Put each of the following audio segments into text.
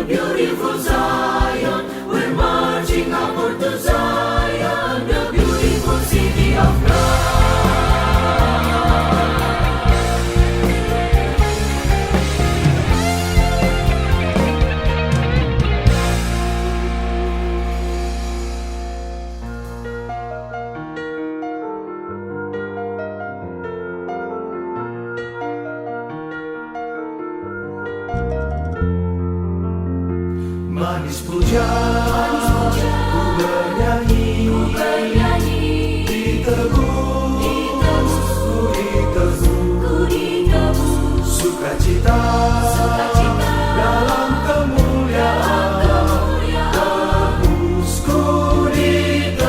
the beautiful Zion. We're marching upward to Zion, the beautiful city of God. Manis puja, ku bernyanyi, ditebus, ku ditebus, sukacita dalam kemuliaan, tebusku ditebus,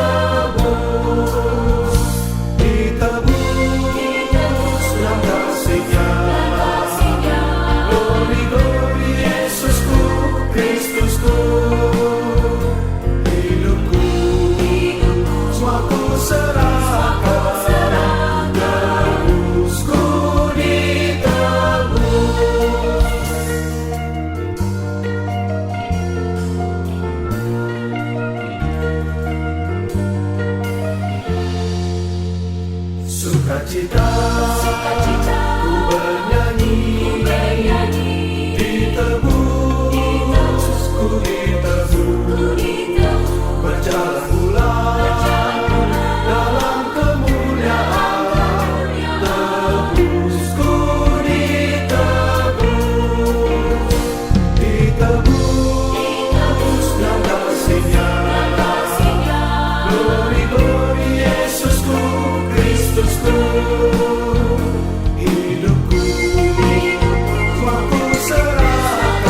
dalam kasih-Nya, glory, glory, Yesusku, Kristusku, hidupku, semua ku serahkan, tebusku ditebus. Sukacita, ku bernyanyi, ditebus, ku ditebus, berjalan bulan dalam kemuliaan, tebusku ditebus, dalam kasih-Nya, glory, glory, Yesusku, Kristusku, hidupku, semua ku serahkan,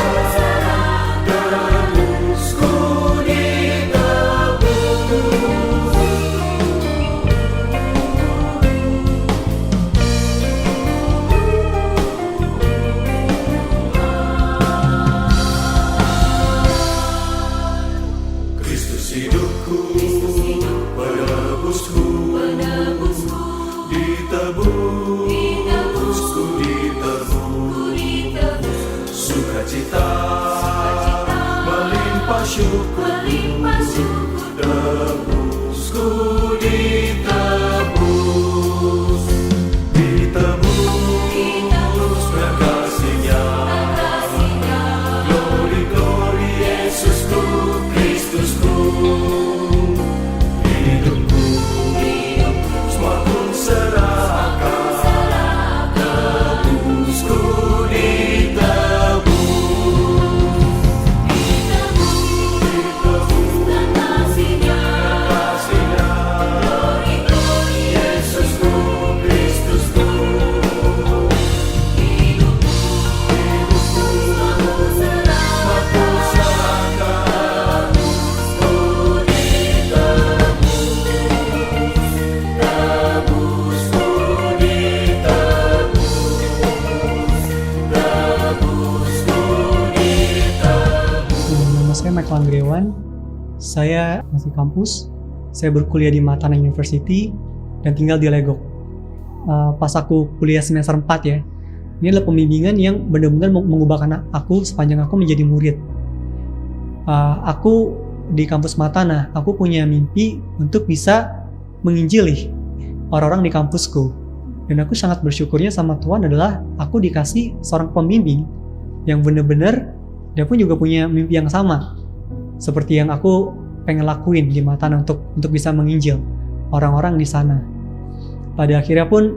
tebusku ditebus. Kristus hidupku, penebusku, ditebus, ku ditebus, sukacita melimpah syukur, tebusku ditebus, dengan kasih-Nya, glory, glory, Yesusku, Kristusku, hidupku, semua ku serahkan, tebusku ditebus, kasih-Nya, Yesusku, Kristusku, hidupku, semua ku serahkan, Nama saya Michael Andrewan, saya masih kampus, saya berkuliah di Matana University dan tinggal di Legok. Pas aku kuliah semester 4 ya, ini adalah pembimbingan yang benar-benar mengubahkan aku sepanjang aku menjadi murid. Aku di kampus Matana, aku punya mimpi untuk bisa menginjili orang-orang di kampusku. Dan aku sangat bersyukurnya sama Tuhan adalah aku dikasih seorang pembimbing yang benar-benar dia pun juga punya mimpi yang sama seperti yang aku pengen lakuin di Matana untuk bisa menginjil orang-orang di sana. Pada akhirnya pun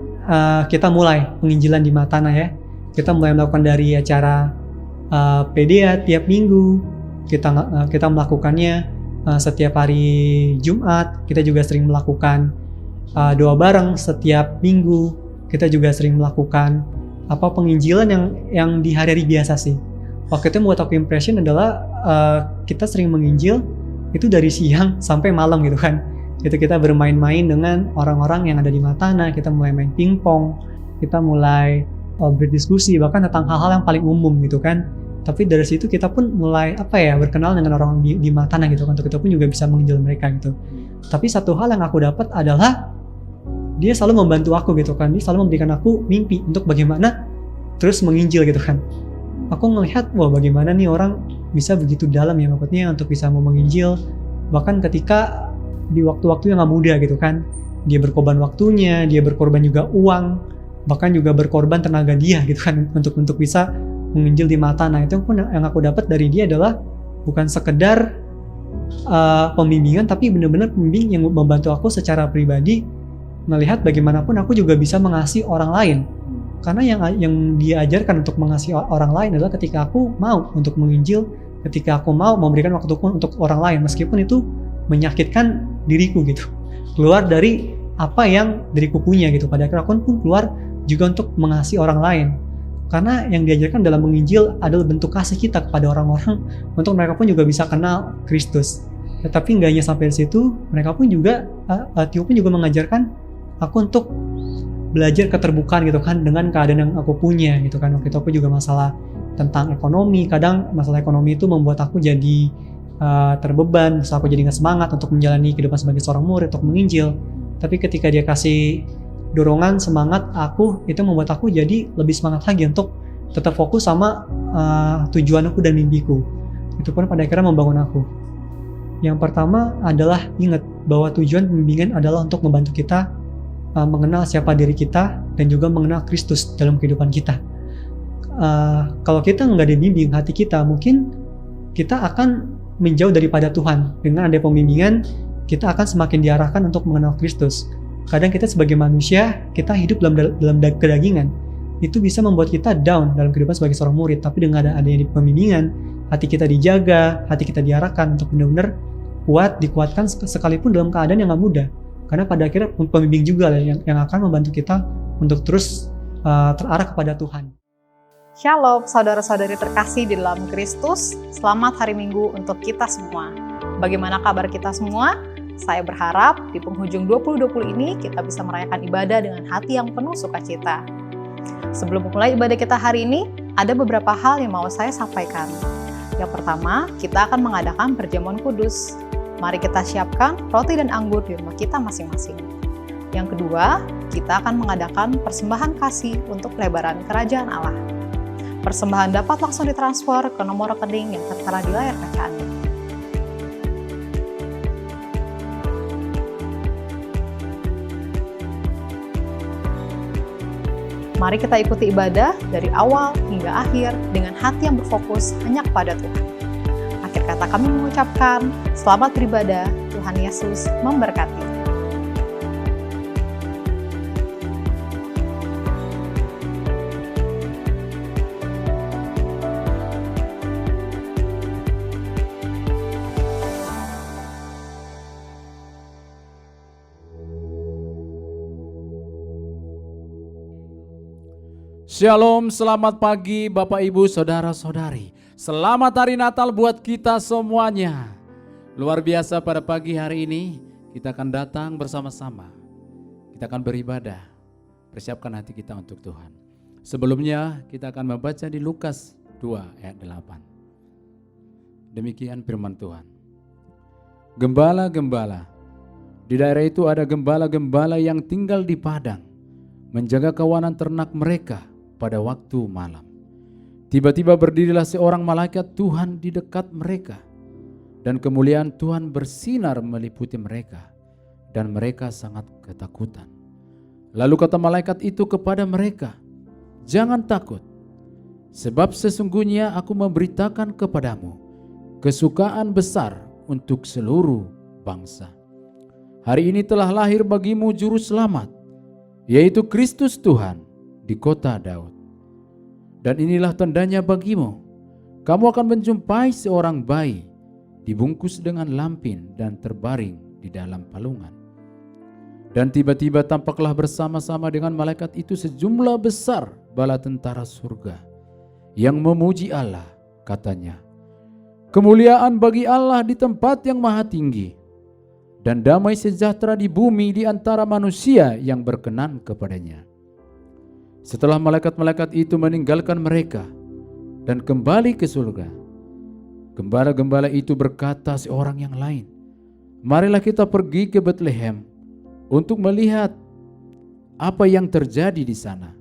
kita mulai penginjilan di Matana ya. Kita mulai melakukan dari acara PDA tiap minggu. Kita melakukannya setiap hari Jumat. Kita juga sering melakukan doa bareng setiap minggu. Kita juga sering melakukan penginjilan yang di hari-hari biasa sih. Waktu itu membuat aku impression adalah kita sering menginjil itu dari siang sampai malam gitu kan. Itu kita bermain-main dengan orang-orang yang ada di Matana, kita mulai main pingpong, kita mulai berdiskusi bahkan tentang hal-hal yang paling umum gitu kan. Tapi dari situ kita pun mulai berkenal dengan orang di Matana gitu kan. Untuk kita pun juga bisa menginjil mereka gitu. Tapi satu hal yang aku dapat adalah dia selalu membantu aku gitu kan. Dia selalu memberikan aku mimpi untuk bagaimana terus menginjil gitu kan. Aku ngelihat, wah bagaimana nih orang bisa begitu dalam ya, maksudnya untuk bisa mau menginjil, bahkan ketika di waktu-waktu yang gak mudah gitu kan. Dia berkorban waktunya, dia berkorban juga uang, bahkan juga berkorban tenaga dia gitu kan untuk bisa menginjil di mata. Nah, itu pun yang aku dapat dari dia adalah bukan sekedar pembimbingan, tapi benar-benar pembimbing yang membantu aku secara pribadi melihat bagaimanapun aku juga bisa mengasihi orang lain. Karena yang dia ajarkan untuk mengasihi orang lain adalah ketika aku mau untuk menginjil, ketika aku mau memberikan waktuku untuk orang lain, meskipun itu menyakitkan diriku gitu. Keluar dari apa yang diriku punya gitu. Pada akhirnya aku pun keluar juga untuk mengasihi orang lain. Karena yang diajarkan dalam menginjil adalah bentuk kasih kita kepada orang-orang untuk mereka pun juga bisa kenal Kristus. Tetapi nggak hanya sampai di situ, mereka pun juga, Tio pun juga mengajarkan aku untuk belajar keterbukaan gitu kan dengan keadaan yang aku punya gitu kan. Waktu itu aku juga masalah tentang ekonomi, kadang masalah ekonomi itu membuat aku jadi terbeban, terus aku jadi nggak semangat untuk menjalani kehidupan sebagai seorang murid, untuk menginjil. Tapi ketika dia kasih dorongan, semangat aku, itu membuat aku jadi lebih semangat lagi untuk tetap fokus sama tujuanku dan mimpiku. Itu pun pada akhirnya membangun aku. Yang pertama adalah ingat bahwa tujuan pembimbingan adalah untuk membantu kita mengenal siapa diri kita dan juga mengenal Kristus dalam kehidupan kita. Kalau kita nggak dibimbing hati kita, mungkin kita akan menjauh daripada Tuhan. Dengan ada pembimbingan, kita akan semakin diarahkan untuk mengenal Kristus. Kadang kita sebagai manusia, kita hidup dalam kedagingan. Itu bisa membuat kita down dalam kehidupan sebagai seorang murid. Tapi dengan adanya pembimbingan, hati kita dijaga, hati kita diarahkan untuk benar-benar kuat, dikuatkan sekalipun dalam keadaan yang gak mudah. Karena pada akhirnya pembimbing juga yang akan membantu kita untuk terus terarah kepada Tuhan. Shalom saudara-saudari terkasih di dalam Kristus. Selamat hari Minggu untuk kita semua. Bagaimana kabar kita semua? Saya berharap di penghujung 2020 ini kita bisa merayakan ibadah dengan hati yang penuh sukacita. Sebelum memulai ibadah kita hari ini, ada beberapa hal yang mau saya sampaikan. Yang pertama, kita akan mengadakan perjamuan kudus. Mari kita siapkan roti dan anggur di rumah kita masing-masing. Yang kedua, kita akan mengadakan persembahan kasih untuk pelebaran kerajaan Allah. Persembahan dapat langsung ditransfer ke nomor rekening yang tertera di layar kaca Anda. Mari kita ikuti ibadah dari awal hingga akhir dengan hati yang berfokus hanya kepada Tuhan. Akhir kata kami mengucapkan, selamat beribadah, Tuhan Yesus memberkati. Shalom, selamat pagi Bapak Ibu Saudara-saudari. Selamat hari Natal buat kita semuanya. Luar biasa pada pagi hari ini kita akan datang bersama-sama. Kita akan beribadah, persiapkan hati kita untuk Tuhan. Sebelumnya kita akan membaca di Lukas 2 ayat 8. Demikian firman Tuhan. Gembala-gembala, di daerah itu ada gembala-gembala yang tinggal di padang, menjaga kawanan ternak mereka pada waktu malam. Tiba-tiba berdirilah seorang malaikat Tuhan di dekat mereka, dan kemuliaan Tuhan bersinar meliputi mereka, dan mereka sangat ketakutan. Lalu kata malaikat itu kepada mereka, "Jangan takut, sebab sesungguhnya aku memberitakan kepadamu kesukaan besar untuk seluruh bangsa. Hari ini telah lahir bagimu juru selamat, yaitu Kristus Tuhan di kota Daud. Dan inilah tandanya bagimu, kamu akan menjumpai seorang bayi dibungkus dengan lampin dan terbaring di dalam palungan." Dan tiba-tiba tampaklah bersama-sama dengan malaikat itu sejumlah besar bala tentara surga yang memuji Allah, katanya, "Kemuliaan bagi Allah di tempat yang maha tinggi, dan damai sejahtera di bumi di antara manusia yang berkenan kepadanya." Setelah malaikat-malaikat itu meninggalkan mereka dan kembali ke surga, gembala-gembala itu berkata seorang yang lain, "Marilah kita pergi ke Betlehem untuk melihat apa yang terjadi di sana,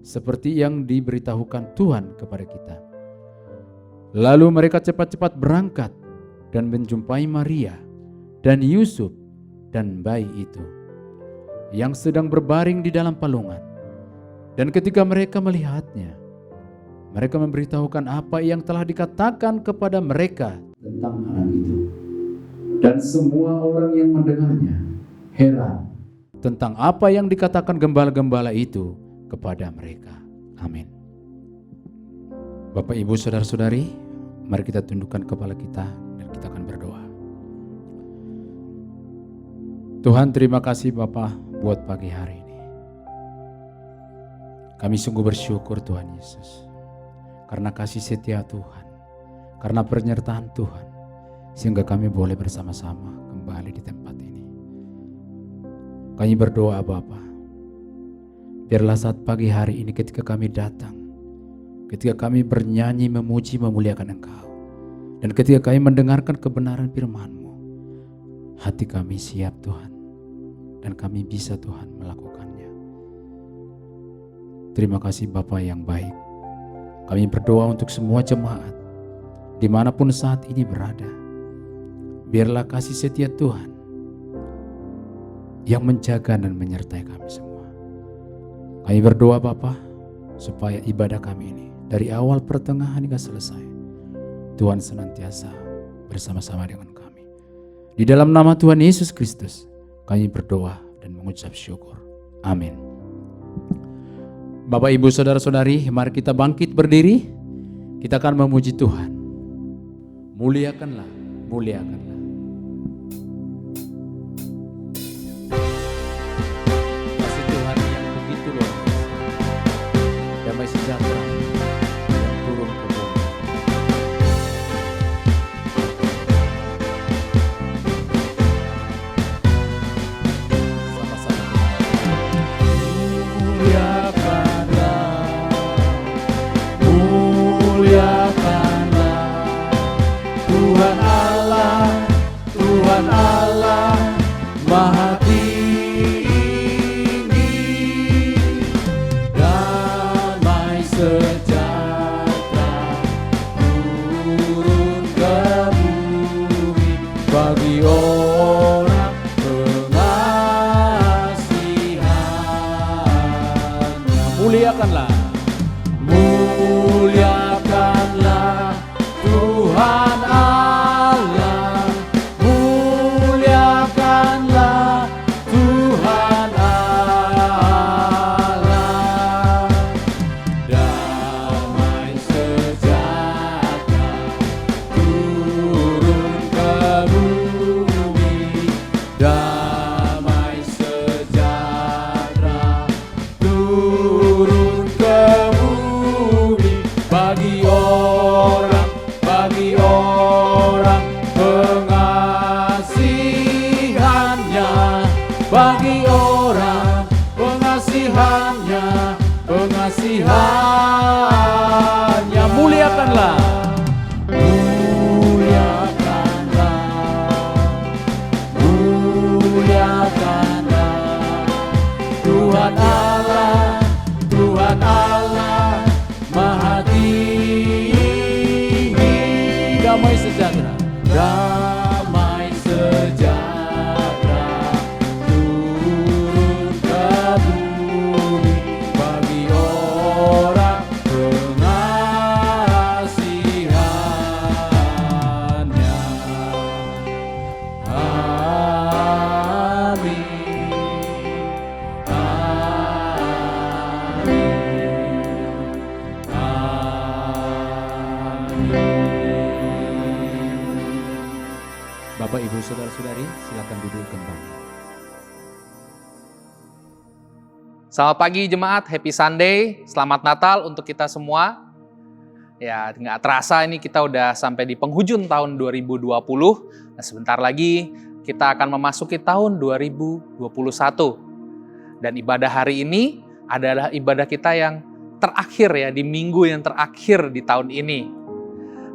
seperti yang diberitahukan Tuhan kepada kita." Lalu mereka cepat-cepat berangkat dan menjumpai Maria dan Yusuf dan bayi itu yang sedang berbaring di dalam palungan. Dan ketika mereka melihatnya, mereka memberitahukan apa yang telah dikatakan kepada mereka tentang anak itu. Dan semua orang yang mendengarnya heran tentang apa yang dikatakan gembala-gembala itu kepada mereka. Amin. Bapak, Ibu, Saudara-saudari, mari kita tundukkan kepala kita dan kita akan berdoa. Tuhan, terima kasih Bapa buat pagi hari ini. Kami sungguh bersyukur Tuhan Yesus, karena kasih setia Tuhan, karena penyertaan Tuhan, sehingga kami boleh bersama-sama kembali di tempat ini. Kami berdoa Bapa, biarlah saat pagi hari ini ketika kami datang, ketika kami bernyanyi, memuji, memuliakan Engkau, dan ketika kami mendengarkan kebenaran firman-Mu, hati kami siap Tuhan, dan kami bisa Tuhan melakukannya. Terima kasih Bapa yang baik. Kami berdoa untuk semua jemaat dimanapun saat ini berada. Biarlah kasih setia Tuhan yang menjaga dan menyertai kami semua. Kami berdoa Bapa, supaya ibadah kami ini dari awal pertengahan hingga selesai, Tuhan senantiasa bersama-sama dengan kami. Di dalam nama Tuhan Yesus Kristus kami berdoa dan mengucap syukur. Amin. Bapak, Ibu, Saudara-saudari, mari kita bangkit berdiri. Kita akan memuji Tuhan. Muliakanlah, muliakanlah. Kasih Tuhan yang begitu luar biasa. Damai sejahtera yang turun ke bumi. Sama-sama. Tuhan Allah, Tuhan Allah, Maha Tinggi, damai sejahtera turun ke bumi bagi orang pengasihannya. Muliakanlah, muliakanlah Tuhan Allah, muliakanlah Tuhan Allah. Damai sejahtera turun ke bumi, damai sejahtera turun ke bumi bagi orang pengasihannya, bagi orang pengasihannya. Muliakanlah, muliakanlah, muliakanlah Tuhan Allah, Tuhan Allah, Maha Tinggi, damai sejahtera, damai sejahtera turun ke bumi bagi orang pengasihannya. Amin, amin, amin. Bapak, Ibu, Saudara-saudari, silakan duduk kembali. Selamat pagi jemaat, Happy Sunday, selamat Natal untuk kita semua. Ya, nggak terasa ini kita udah sampai di penghujung tahun 2020. Nah, sebentar lagi kita akan memasuki tahun 2021. Dan ibadah hari ini adalah ibadah kita yang terakhir ya, di minggu yang terakhir di tahun ini.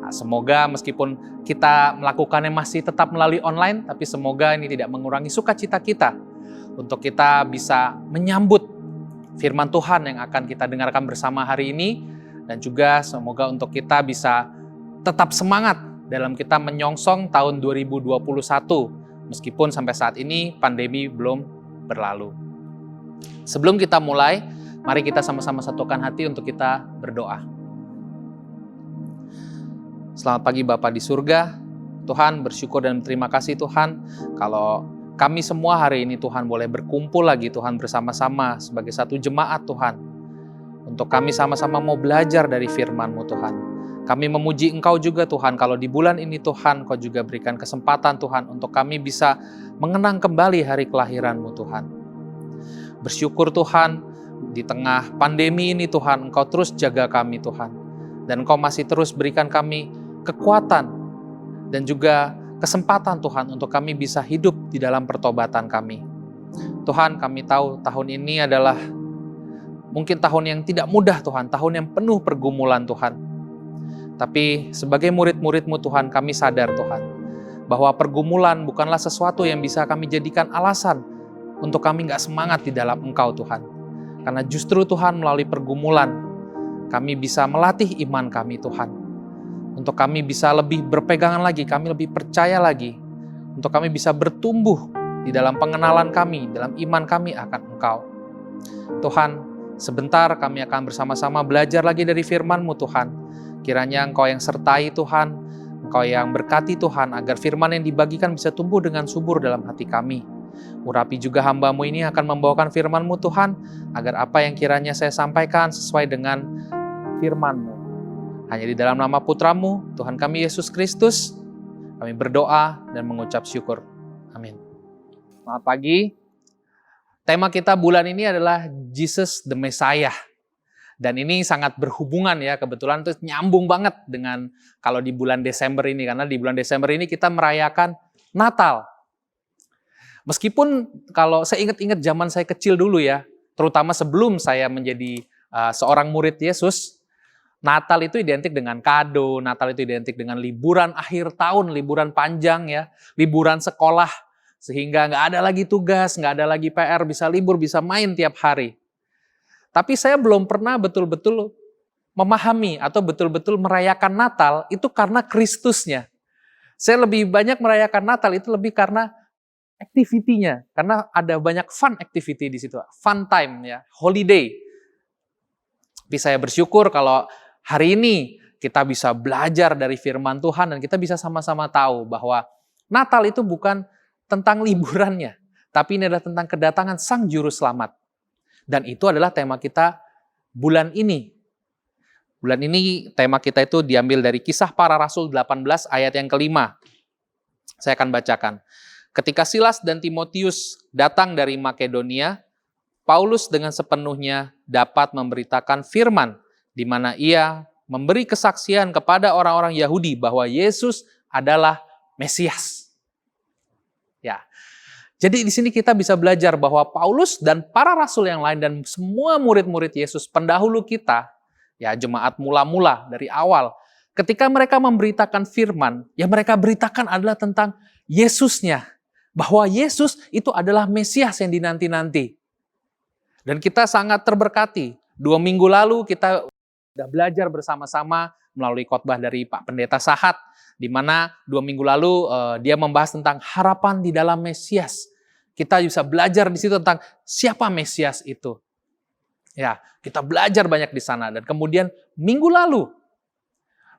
Nah, semoga meskipun kita melakukannya masih tetap melalui online, tapi semoga ini tidak mengurangi sukacita kita untuk kita bisa menyambut firman Tuhan yang akan kita dengarkan bersama hari ini, dan juga semoga untuk kita bisa tetap semangat dalam kita menyongsong tahun 2021, meskipun sampai saat ini pandemi belum berlalu. Sebelum kita mulai, mari kita sama-sama satukan hati untuk kita berdoa. Selamat pagi Bapa di surga. Tuhan, bersyukur dan terima kasih Tuhan kalau kami semua hari ini Tuhan boleh berkumpul lagi Tuhan bersama-sama sebagai satu jemaat Tuhan. Untuk kami sama-sama mau belajar dari firman-Mu Tuhan. Kami memuji Engkau juga Tuhan kalau di bulan ini Tuhan Kau juga berikan kesempatan Tuhan untuk kami bisa mengenang kembali hari kelahiran-Mu Tuhan. Bersyukur Tuhan di tengah pandemi ini Tuhan Engkau terus jaga kami Tuhan. Dan Engkau masih terus berikan kami kekuatan dan juga kesempatan Tuhan untuk kami bisa hidup di dalam pertobatan kami. Tuhan, kami tahu tahun ini adalah mungkin tahun yang tidak mudah Tuhan, tahun yang penuh pergumulan Tuhan. Tapi sebagai murid-murid-Mu Tuhan, kami sadar Tuhan, bahwa pergumulan bukanlah sesuatu yang bisa kami jadikan alasan untuk kami nggak semangat di dalam Engkau Tuhan. Karena justru Tuhan melalui pergumulan, kami bisa melatih iman kami Tuhan. Untuk kami bisa lebih berpegangan lagi, kami lebih percaya lagi. Untuk kami bisa bertumbuh di dalam pengenalan kami, dalam iman kami akan Engkau. Tuhan, sebentar kami akan bersama-sama belajar lagi dari firman-Mu Tuhan. Kiranya Engkau yang sertai Tuhan, Engkau yang berkati Tuhan, agar firman yang dibagikan bisa tumbuh dengan subur dalam hati kami. Urapi juga hamba-Mu ini akan membawakan firman-Mu Tuhan, agar apa yang kiranya saya sampaikan sesuai dengan firman-Mu. Hanya di dalam nama Putra-Mu, Tuhan kami Yesus Kristus, kami berdoa dan mengucap syukur. Amin. Selamat pagi. Tema kita bulan ini adalah Jesus the Messiah. Dan ini sangat berhubungan ya, kebetulan itu nyambung banget dengan kalau di bulan Desember ini. Karena di bulan Desember ini kita merayakan Natal. Meskipun kalau saya ingat-ingat zaman saya kecil dulu ya, terutama sebelum saya menjadi seorang murid Yesus, Natal itu identik dengan kado, Natal itu identik dengan liburan akhir tahun, liburan panjang ya, liburan sekolah. Sehingga nggak ada lagi tugas, nggak ada lagi PR, bisa libur, bisa main tiap hari. Tapi saya belum pernah betul-betul memahami atau betul-betul merayakan Natal itu karena Kristusnya. Saya lebih banyak merayakan Natal itu lebih karena activity-nya. Karena ada banyak fun activity di situ. Fun time ya, holiday. Tapi saya bersyukur kalau hari ini kita bisa belajar dari firman Tuhan dan kita bisa sama-sama tahu bahwa Natal itu bukan tentang liburannya, tapi ini adalah tentang kedatangan Sang Juru Selamat. Dan itu adalah tema kita bulan ini. Bulan ini tema kita itu diambil dari Kisah Para Rasul 18 ayat yang kelima. Saya akan bacakan. Ketika Silas dan Timotius datang dari Makedonia, Paulus dengan sepenuhnya dapat memberitakan firman, di mana ia memberi kesaksian kepada orang-orang Yahudi bahwa Yesus adalah Mesias. Ya. Jadi di sini kita bisa belajar bahwa Paulus dan para rasul yang lain dan semua murid-murid Yesus pendahulu kita, ya jemaat mula-mula dari awal, ketika mereka memberitakan firman, yang mereka beritakan adalah tentang Yesusnya. Bahwa Yesus itu adalah Mesias yang dinanti-nanti. Dan kita sangat terberkati. 2 minggu lalu kita sudah belajar bersama-sama melalui khotbah dari Pak Pendeta Sahat, di mana 2 minggu lalu dia membahas tentang harapan di dalam Mesias. Kita bisa belajar di situ tentang siapa Mesias itu. Ya, kita belajar banyak di sana. Dan kemudian minggu lalu,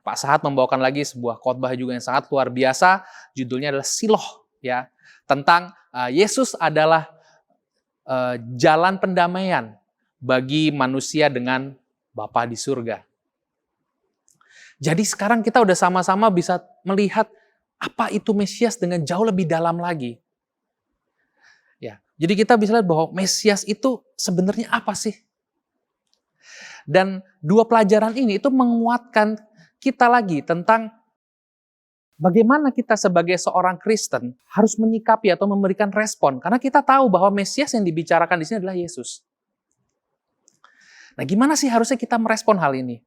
Pak Sahat membawakan lagi sebuah khotbah juga yang sangat luar biasa. Judulnya adalah Siloh. Ya, tentang Yesus adalah jalan pendamaian bagi manusia dengan Bapa di surga. Jadi sekarang kita udah sama-sama bisa melihat apa itu Mesias dengan jauh lebih dalam lagi. Ya, jadi kita bisa lihat bahwa Mesias itu sebenarnya apa sih? Dan 2 pelajaran ini itu menguatkan kita lagi tentang bagaimana kita sebagai seorang Kristen harus menyikapi atau memberikan respon. Karena kita tahu bahwa Mesias yang dibicarakan di sini adalah Yesus. Nah, gimana sih harusnya kita merespon hal ini?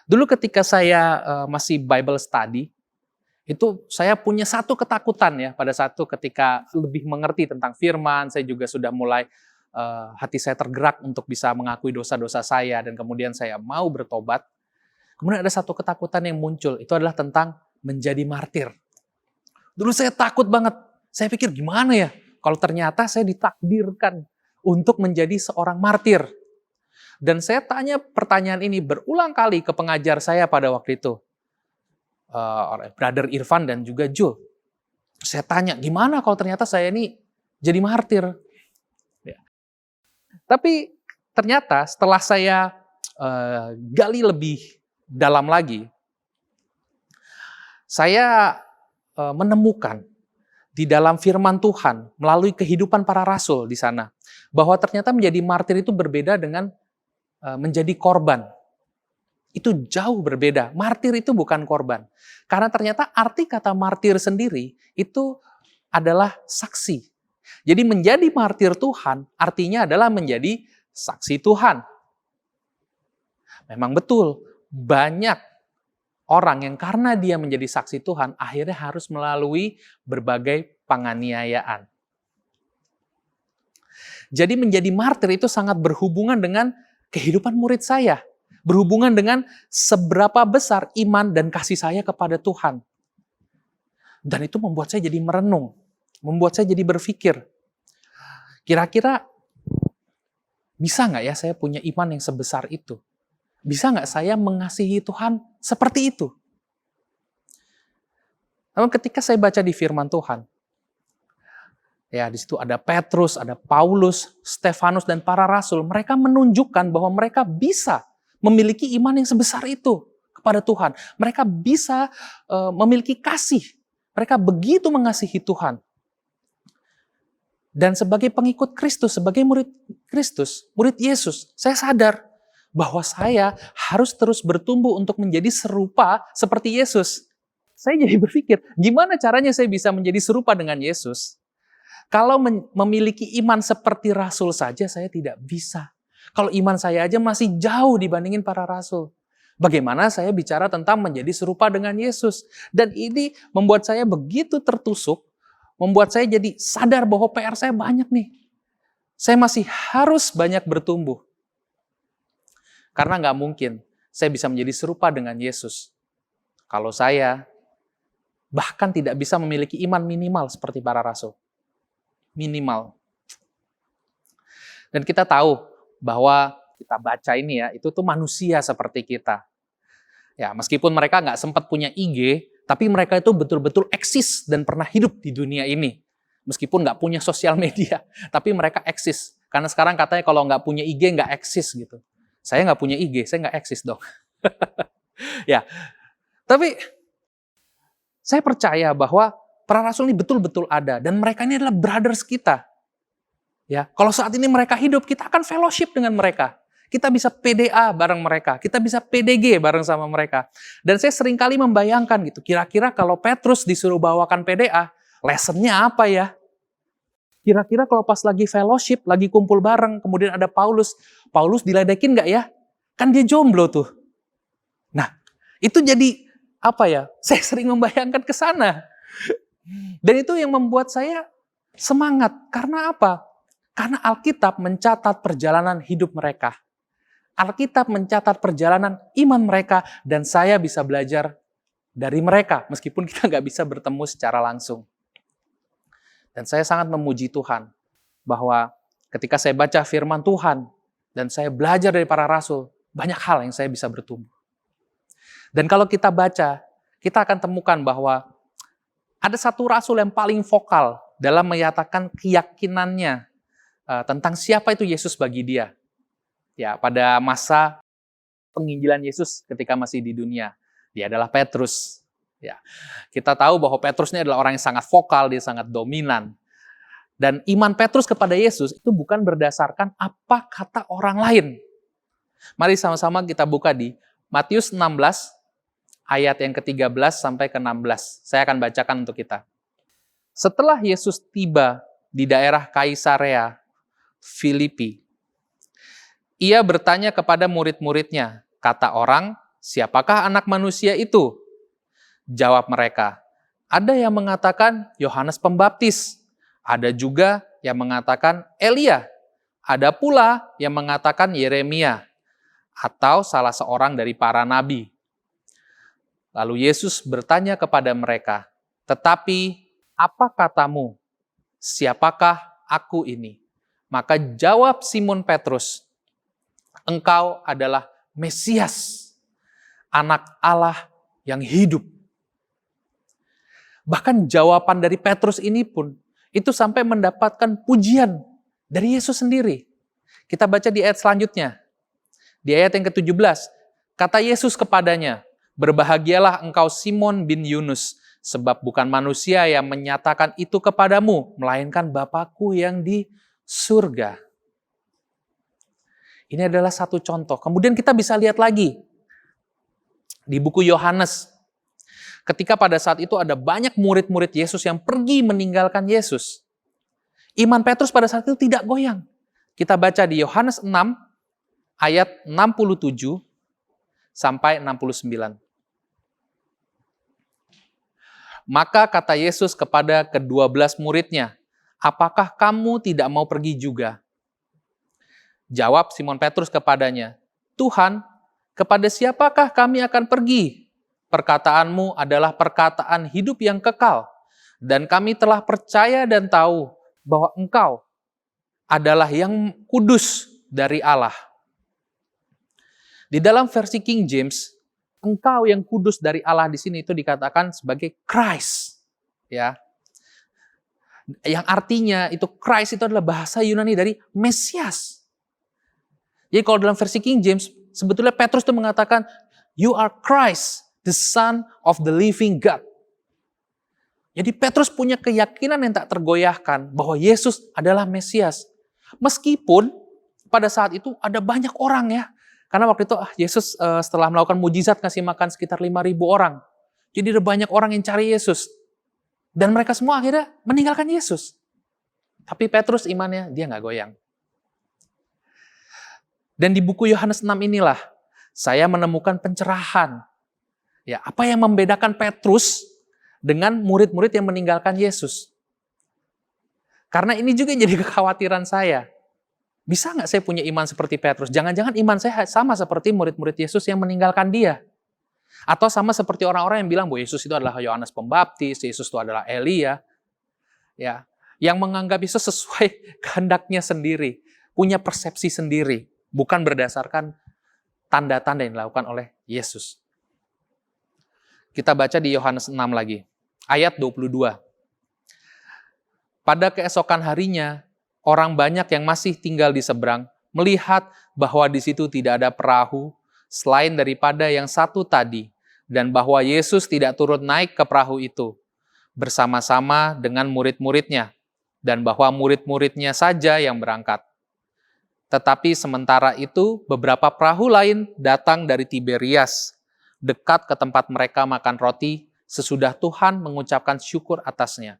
Dulu ketika saya masih Bible study, itu saya punya satu ketakutan ya pada satu ketika lebih mengerti tentang firman. Saya juga sudah mulai hati saya tergerak untuk bisa mengakui dosa-dosa saya dan kemudian saya mau bertobat. Kemudian ada satu ketakutan yang muncul, itu adalah tentang menjadi martir. Dulu saya takut banget. Saya pikir gimana ya kalau ternyata saya ditakdirkan untuk menjadi seorang martir. Dan saya tanya pertanyaan ini berulang kali ke pengajar saya pada waktu itu. Oleh Brother Irfan dan juga Jul. Saya tanya, gimana kalau ternyata saya ini jadi martir? Ya. Tapi ternyata setelah saya gali lebih dalam lagi, saya menemukan di dalam firman Tuhan melalui kehidupan para rasul di sana bahwa ternyata menjadi martir itu berbeda dengan menjadi korban. Itu jauh berbeda. Martir itu bukan korban. Karena ternyata arti kata martir sendiri itu adalah saksi. Jadi menjadi martir Tuhan artinya adalah menjadi saksi Tuhan. Memang betul, banyak orang yang karena dia menjadi saksi Tuhan, akhirnya harus melalui berbagai penganiayaan. Jadi menjadi martir itu sangat berhubungan dengan kehidupan murid saya. Berhubungan dengan seberapa besar iman dan kasih saya kepada Tuhan. Dan itu membuat saya jadi merenung. Membuat saya jadi berpikir, kira-kira bisa nggak ya saya punya iman yang sebesar itu? Bisa nggak saya mengasihi Tuhan seperti itu? Namun ketika saya baca di firman Tuhan, ya di situ ada Petrus, ada Paulus, Stefanus, dan para rasul. Mereka menunjukkan bahwa mereka bisa memiliki iman yang sebesar itu kepada Tuhan. Mereka bisa memiliki kasih. Mereka begitu mengasihi Tuhan. Dan sebagai pengikut Kristus, sebagai murid Kristus, murid Yesus, saya sadar bahwa saya harus terus bertumbuh untuk menjadi serupa seperti Yesus. Saya jadi berpikir, gimana caranya saya bisa menjadi serupa dengan Yesus? Kalau memiliki iman seperti rasul saja, saya tidak bisa. Kalau iman saya aja masih jauh dibandingin para rasul. Bagaimana saya bicara tentang menjadi serupa dengan Yesus? Dan ini membuat saya begitu tertusuk, membuat saya jadi sadar bahwa PR saya banyak nih. Saya masih harus banyak bertumbuh. Karena nggak mungkin saya bisa menjadi serupa dengan Yesus kalau saya bahkan tidak bisa memiliki iman minimal seperti para rasul. Minimal. Dan kita tahu bahwa kita baca ini ya, itu tuh manusia seperti kita. Ya, meskipun mereka nggak sempat punya IG, tapi mereka itu betul-betul eksis dan pernah hidup di dunia ini. Meskipun nggak punya sosial media, tapi mereka eksis. Karena sekarang katanya kalau nggak punya IG nggak eksis gitu. Saya nggak punya IG, saya nggak eksis dong. Ya, tapi saya percaya bahwa para rasul ini betul-betul ada dan mereka ini adalah brothers kita. Ya, kalau saat ini mereka hidup, kita akan fellowship dengan mereka. Kita bisa PDA bareng mereka, kita bisa PDG bareng sama mereka. Dan saya seringkali membayangkan gitu, kira-kira kalau Petrus disuruh bawakan PDA, lessonnya apa ya? Kira-kira kalau pas lagi fellowship, lagi kumpul bareng, kemudian ada Paulus diledekin nggak ya? Kan dia jomblo tuh. Nah, itu jadi apa ya? Saya sering membayangkan ke sana. Dan itu yang membuat saya semangat. Karena apa? Karena Alkitab mencatat perjalanan hidup mereka. Alkitab mencatat perjalanan iman mereka, dan saya bisa belajar dari mereka, meskipun kita nggak bisa bertemu secara langsung. Dan saya sangat memuji Tuhan, bahwa ketika saya baca firman Tuhan, dan saya belajar dari para rasul, banyak hal yang saya bisa bertumbuh. Dan kalau kita baca, kita akan temukan bahwa ada satu rasul yang paling vokal dalam menyatakan keyakinannya tentang siapa itu Yesus bagi dia. Ya, pada masa penginjilan Yesus ketika masih di dunia, dia adalah Petrus. Ya, kita tahu bahwa Petrus ini adalah orang yang sangat vokal, dia sangat dominan. Dan iman Petrus kepada Yesus itu bukan berdasarkan apa kata orang lain. Mari sama-sama kita buka di Matius 16 ayat yang ke-13 sampai ke-16. Saya akan bacakan untuk kita. Setelah Yesus tiba di daerah Kaisarea Filipi, ia bertanya kepada murid-muridnya, kata orang, siapakah anak manusia itu? Jawab mereka, ada yang mengatakan Yohanes Pembaptis, ada juga yang mengatakan Elia, ada pula yang mengatakan Yeremia, atau salah seorang dari para nabi. Lalu Yesus bertanya kepada mereka, "Tetapi apa katamu? Siapakah aku ini?" Maka jawab Simon Petrus, "Engkau adalah Mesias, Anak Allah yang hidup." Bahkan jawaban dari Petrus ini pun itu sampai mendapatkan pujian dari Yesus sendiri. Kita baca di ayat selanjutnya. Di ayat yang ke-17, kata Yesus kepadanya, "Berbahagialah engkau Simon bin Yunus, sebab bukan manusia yang menyatakan itu kepadamu, melainkan Bapa-Ku yang di surga." Ini adalah satu contoh. Kemudian kita bisa lihat lagi di buku Yohanes. Ketika pada saat itu ada banyak murid-murid Yesus yang pergi meninggalkan Yesus. Iman Petrus pada saat itu tidak goyang. Kita baca di Yohanes 6 ayat 67 sampai 69. Maka kata Yesus kepada ke-12 muridnya, "Apakah kamu tidak mau pergi juga?" Jawab Simon Petrus kepadanya, "Tuhan, kepada siapakah kami akan pergi? Perkataanmu adalah perkataan hidup yang kekal, dan kami telah percaya dan tahu bahwa Engkau adalah yang kudus dari Allah." Di dalam versi King James, Engkau yang kudus dari Allah di sini itu dikatakan sebagai Christ, ya. Yang artinya itu Christ itu adalah bahasa Yunani dari Mesias. Jadi kalau dalam versi King James, sebetulnya Petrus itu mengatakan, "You are Christ, the Son of the living God." Jadi Petrus punya keyakinan yang tak tergoyahkan bahwa Yesus adalah Mesias. Meskipun pada saat itu ada banyak orang ya. Karena waktu itu Yesus setelah melakukan mujizat ngasih makan sekitar 5.000 orang. Jadi ada banyak orang yang cari Yesus. Dan mereka semua akhirnya meninggalkan Yesus. Tapi Petrus imannya dia nggak goyang. Dan di buku Yohanes 6 inilah saya menemukan pencerahan. Ya, apa yang membedakan Petrus dengan murid-murid yang meninggalkan Yesus? Karena ini juga jadi kekhawatiran saya. Bisa nggak saya punya iman seperti Petrus? Jangan-jangan iman saya sama seperti murid-murid Yesus yang meninggalkan dia. Atau sama seperti orang-orang yang bilang bahwa Yesus itu adalah Yohanes Pembaptis, Yesus itu adalah Elia. Ya, yang menganggap Yesus sesuai kehendaknya sendiri, punya persepsi sendiri, bukan berdasarkan tanda-tanda yang dilakukan oleh Yesus. Kita baca di Yohanes 6 lagi, ayat 22. Pada keesokan harinya, orang banyak yang masih tinggal di seberang melihat bahwa di situ tidak ada perahu selain daripada yang satu tadi, dan bahwa Yesus tidak turut naik ke perahu itu bersama-sama dengan murid-muridnya, dan bahwa murid-muridnya saja yang berangkat. Tetapi sementara itu, beberapa perahu lain datang dari Tiberias, dekat ke tempat mereka makan roti, sesudah Tuhan mengucapkan syukur atasnya.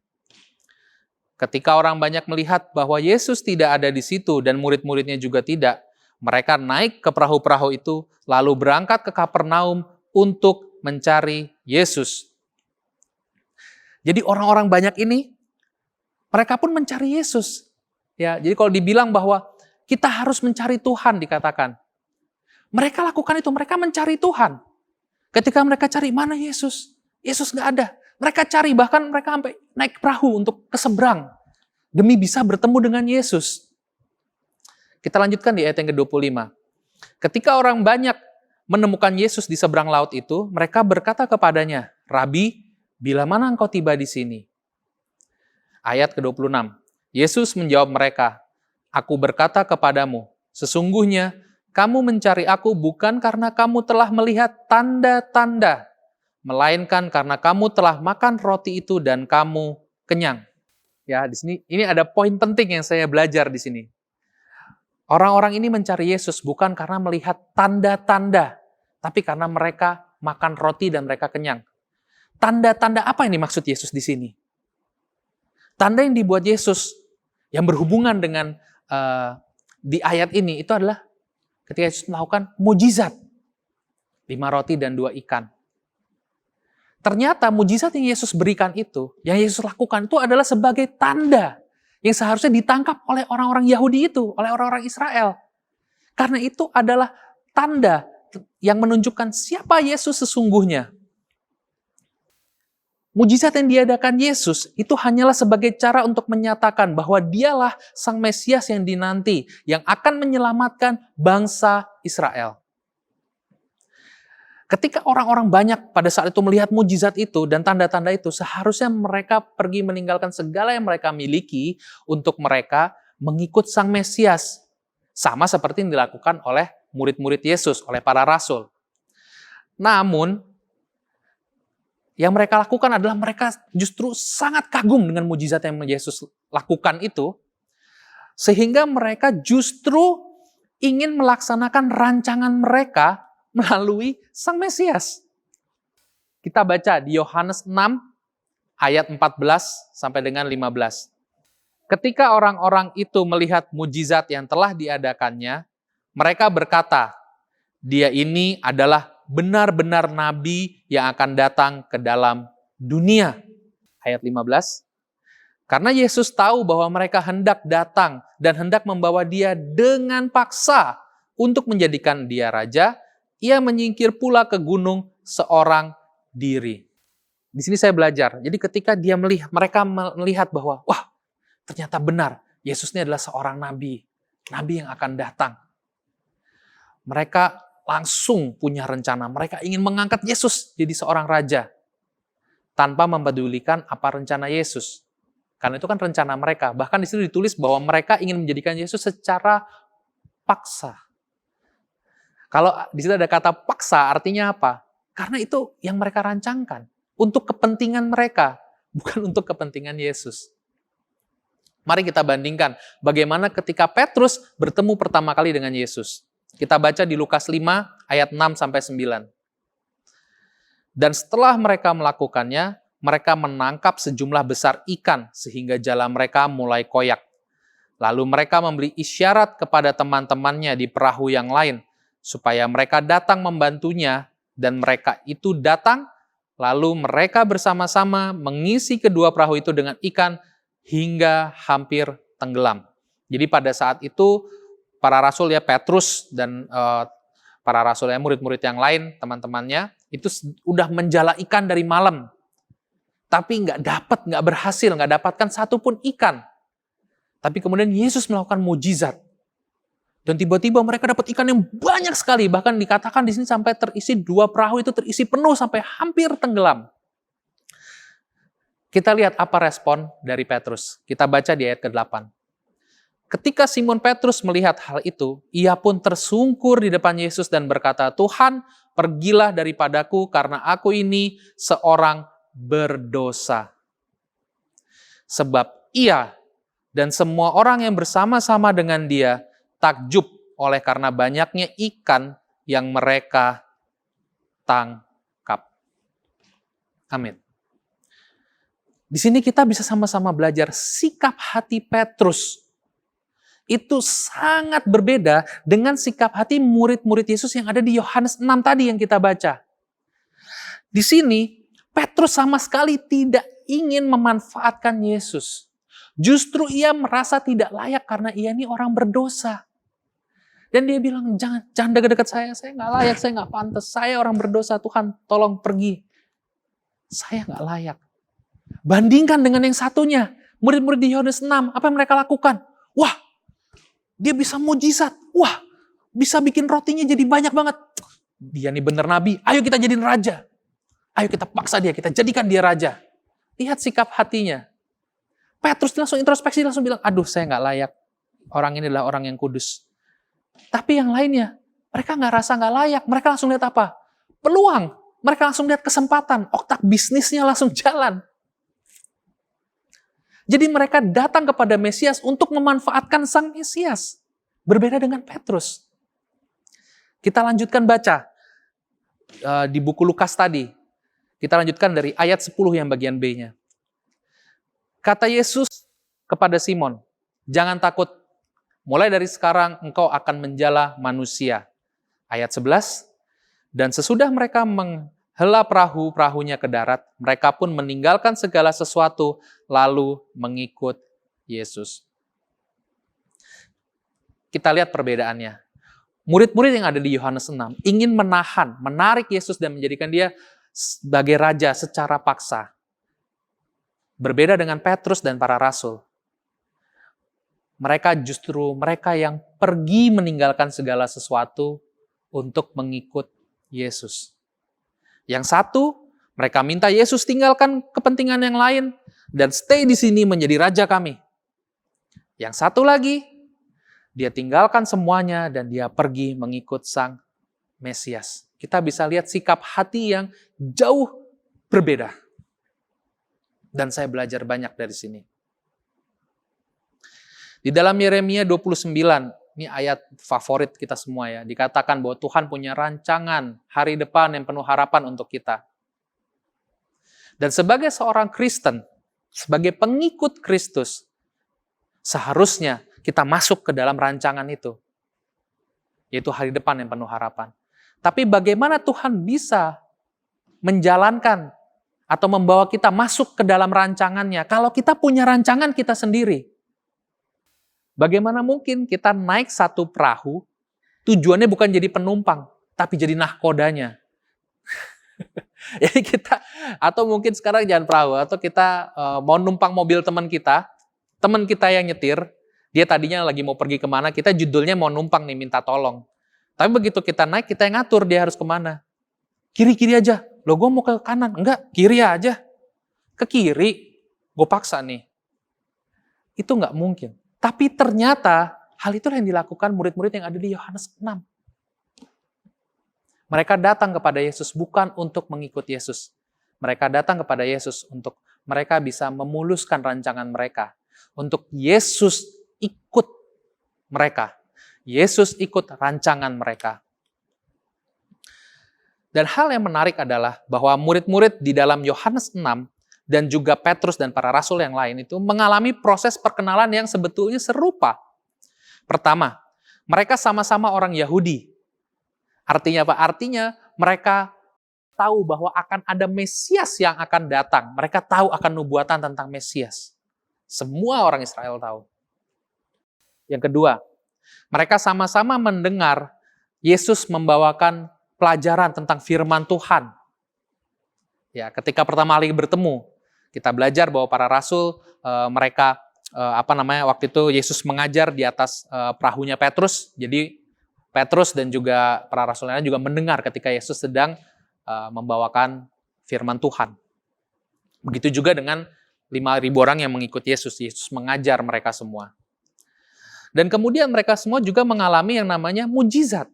Ketika orang banyak melihat bahwa Yesus tidak ada di situ dan murid-muridnya juga tidak, mereka naik ke perahu-perahu itu, lalu berangkat ke Kapernaum untuk mencari Yesus. Jadi orang-orang banyak ini, mereka pun mencari Yesus. Ya, jadi kalau dibilang bahwa kita harus mencari Tuhan, dikatakan. Mereka lakukan itu, mereka mencari Tuhan. Ketika mereka cari, mana Yesus? Yesus nggak ada. Mereka cari, bahkan mereka sampai naik perahu untuk ke seberang, demi bisa bertemu dengan Yesus. Kita lanjutkan di ayat yang ke-25. Ketika orang banyak menemukan Yesus di seberang laut itu, mereka berkata kepadanya, "Rabi, bila mana engkau tiba di sini?" Ayat ke-26. Yesus menjawab mereka, "Aku berkata kepadamu, sesungguhnya kamu mencari aku bukan karena kamu telah melihat tanda-tanda, melainkan karena kamu telah makan roti itu dan kamu kenyang." Ya, di sini ini ada poin penting yang saya belajar di sini. Orang-orang ini mencari Yesus bukan karena melihat tanda-tanda, tapi karena mereka makan roti dan mereka kenyang. Tanda-tanda apa yang dimaksud Yesus di sini? Tanda yang dibuat Yesus yang berhubungan dengan di ayat ini itu adalah ketika Yesus melakukan mujizat. 5 roti dan 2 ikan. Ternyata mujizat yang Yesus berikan itu, yang Yesus lakukan itu adalah sebagai tanda yang seharusnya ditangkap oleh orang-orang Yahudi itu, oleh orang-orang Israel. Karena itu adalah tanda yang menunjukkan siapa Yesus sesungguhnya. Mujizat yang diadakan Yesus itu hanyalah sebagai cara untuk menyatakan bahwa dialah Sang Mesias yang dinanti, yang akan menyelamatkan bangsa Israel. Ketika orang-orang banyak pada saat itu melihat mujizat itu dan tanda-tanda itu, seharusnya mereka pergi meninggalkan segala yang mereka miliki untuk mereka mengikut Sang Mesias. Sama seperti yang dilakukan oleh murid-murid Yesus, oleh para rasul. Namun, yang mereka lakukan adalah mereka justru sangat kagum dengan mujizat yang Yesus lakukan itu, sehingga mereka justru ingin melaksanakan rancangan mereka melalui Sang Mesias. Kita baca di Yohanes 6 ayat 14 sampai dengan 15. Ketika orang-orang itu melihat mujizat yang telah diadakannya, mereka berkata, "Dia ini adalah benar-benar nabi yang akan datang ke dalam dunia." Ayat 15. Karena Yesus tahu bahwa mereka hendak datang dan hendak membawa dia dengan paksa untuk menjadikan dia raja, ia menyingkir pula ke gunung seorang diri. Di sini saya belajar. Jadi ketika mereka melihat bahwa, wah, ternyata benar, Yesus ini adalah seorang nabi yang akan datang. Mereka langsung punya rencana. Mereka ingin mengangkat Yesus jadi seorang raja tanpa mempedulikan apa rencana Yesus. Karena itu kan rencana mereka. Bahkan di situ ditulis bahwa mereka ingin menjadikan Yesus secara paksa. Kalau di situ ada kata paksa, artinya apa? Karena itu yang mereka rancangkan. Untuk kepentingan mereka, bukan untuk kepentingan Yesus. Mari kita bandingkan bagaimana ketika Petrus bertemu pertama kali dengan Yesus. Kita baca di Lukas 5 ayat 6-9. Dan setelah mereka melakukannya, mereka menangkap sejumlah besar ikan sehingga jala mereka mulai koyak. Lalu mereka memberi isyarat kepada teman-temannya di perahu yang lain, supaya mereka datang membantunya, dan mereka itu datang, lalu mereka bersama-sama mengisi kedua perahu itu dengan ikan hingga hampir tenggelam. Jadi pada saat itu, para rasul ya Petrus dan para rasul ya murid-murid yang lain, teman-temannya, itu udah menjala ikan dari malam. Tapi nggak berhasil, nggak dapatkan satupun ikan. Tapi kemudian Yesus melakukan mujizat. Dan tiba-tiba mereka dapat ikan yang banyak sekali. Bahkan dikatakan di sini sampai terisi 2 perahu itu terisi penuh sampai hampir tenggelam. Kita lihat apa respon dari Petrus. Kita baca di ayat ke-8. Ketika Simon Petrus melihat hal itu, ia pun tersungkur di depan Yesus dan berkata, "Tuhan, pergilah daripadaku karena aku ini seorang berdosa." Sebab ia dan semua orang yang bersama-sama dengan dia takjub oleh karena banyaknya ikan yang mereka tangkap. Amin. Di sini kita bisa sama-sama belajar sikap hati Petrus itu sangat berbeda dengan sikap hati murid-murid Yesus yang ada di Yohanes 6 tadi yang kita baca. Di sini Petrus sama sekali tidak ingin memanfaatkan Yesus. Justru ia merasa tidak layak karena ia ini orang berdosa. Dan dia bilang, jangan dekat-dekat saya nggak layak, saya nggak pantas, saya orang berdosa, Tuhan tolong pergi. Saya nggak layak. Bandingkan dengan yang satunya, murid-murid di Yohanes 6, apa yang mereka lakukan? Wah, dia bisa mujizat, wah, bisa bikin rotinya jadi banyak banget. Dia nih bener nabi, ayo kita jadiin raja. Ayo kita paksa dia, kita jadikan dia raja. Lihat sikap hatinya. Petrus langsung introspeksi, langsung bilang, aduh saya nggak layak. Orang ini adalah orang yang kudus. Tapi yang lainnya, mereka nggak rasa nggak layak. Mereka langsung lihat apa? Peluang. Mereka langsung lihat kesempatan. Otak bisnisnya langsung jalan. Jadi mereka datang kepada Mesias untuk memanfaatkan Sang Mesias. Berbeda dengan Petrus. Kita lanjutkan baca di buku Lukas tadi. Kita lanjutkan dari ayat 10 yang bagian B-nya. Kata Yesus kepada Simon, jangan takut. Mulai dari sekarang engkau akan menjala manusia. Ayat 11. Dan sesudah mereka menghela perahu-perahunya ke darat, mereka pun meninggalkan segala sesuatu lalu mengikut Yesus. Kita lihat perbedaannya. Murid-murid yang ada di Yohanes 6 ingin menarik Yesus dan menjadikan dia sebagai raja secara paksa. Berbeda dengan Petrus dan para rasul. Mereka justru mereka yang pergi meninggalkan segala sesuatu untuk mengikut Yesus. Yang satu, mereka minta Yesus tinggalkan kepentingan yang lain dan stay di sini menjadi raja kami. Yang satu lagi, dia tinggalkan semuanya dan dia pergi mengikut Sang Mesias. Kita bisa lihat sikap hati yang jauh berbeda. Dan saya belajar banyak dari sini. Di dalam Yeremia 29, ini ayat favorit kita semua ya, dikatakan bahwa Tuhan punya rancangan hari depan yang penuh harapan untuk kita. Dan sebagai seorang Kristen, sebagai pengikut Kristus, seharusnya kita masuk ke dalam rancangan itu. Yaitu hari depan yang penuh harapan. Tapi bagaimana Tuhan bisa menjalankan atau membawa kita masuk ke dalam rancangannya kalau kita punya rancangan kita sendiri? Bagaimana mungkin kita naik satu perahu, tujuannya bukan jadi penumpang, tapi jadi nahkodanya. Jadi kita, atau mungkin sekarang jangan perahu, atau kita mau numpang mobil teman kita yang nyetir, dia tadinya lagi mau pergi kemana, kita judulnya mau numpang nih, minta tolong. Tapi begitu kita naik, kita yang ngatur dia harus kemana. Kiri-kiri aja, loh gue mau ke kanan, enggak, kiri aja. Ke kiri, gue paksa nih. Itu nggak mungkin. Tapi ternyata hal itu yang dilakukan murid-murid yang ada di Yohanes 6. Mereka datang kepada Yesus bukan untuk mengikut Yesus. Mereka datang kepada Yesus untuk mereka bisa memuluskan rancangan mereka. Untuk Yesus ikut mereka. Yesus ikut rancangan mereka. Dan hal yang menarik adalah bahwa murid-murid di dalam Yohanes 6 dan juga Petrus dan para rasul yang lain itu mengalami proses perkenalan yang sebetulnya serupa. Pertama, mereka sama-sama orang Yahudi. Artinya apa? Artinya mereka tahu bahwa akan ada Mesias yang akan datang. Mereka tahu akan nubuatan tentang Mesias. Semua orang Israel tahu. Yang kedua, mereka sama-sama mendengar Yesus membawakan pelajaran tentang firman Tuhan. Ya, ketika pertama kali bertemu, kita belajar bahwa para rasul mereka waktu itu Yesus mengajar di atas perahunya Petrus. Jadi Petrus dan juga para rasul lainnya juga mendengar ketika Yesus sedang membawakan firman Tuhan. Begitu juga dengan 5.000 orang yang mengikut Yesus. Yesus mengajar mereka semua. Dan kemudian mereka semua juga mengalami yang namanya mujizat.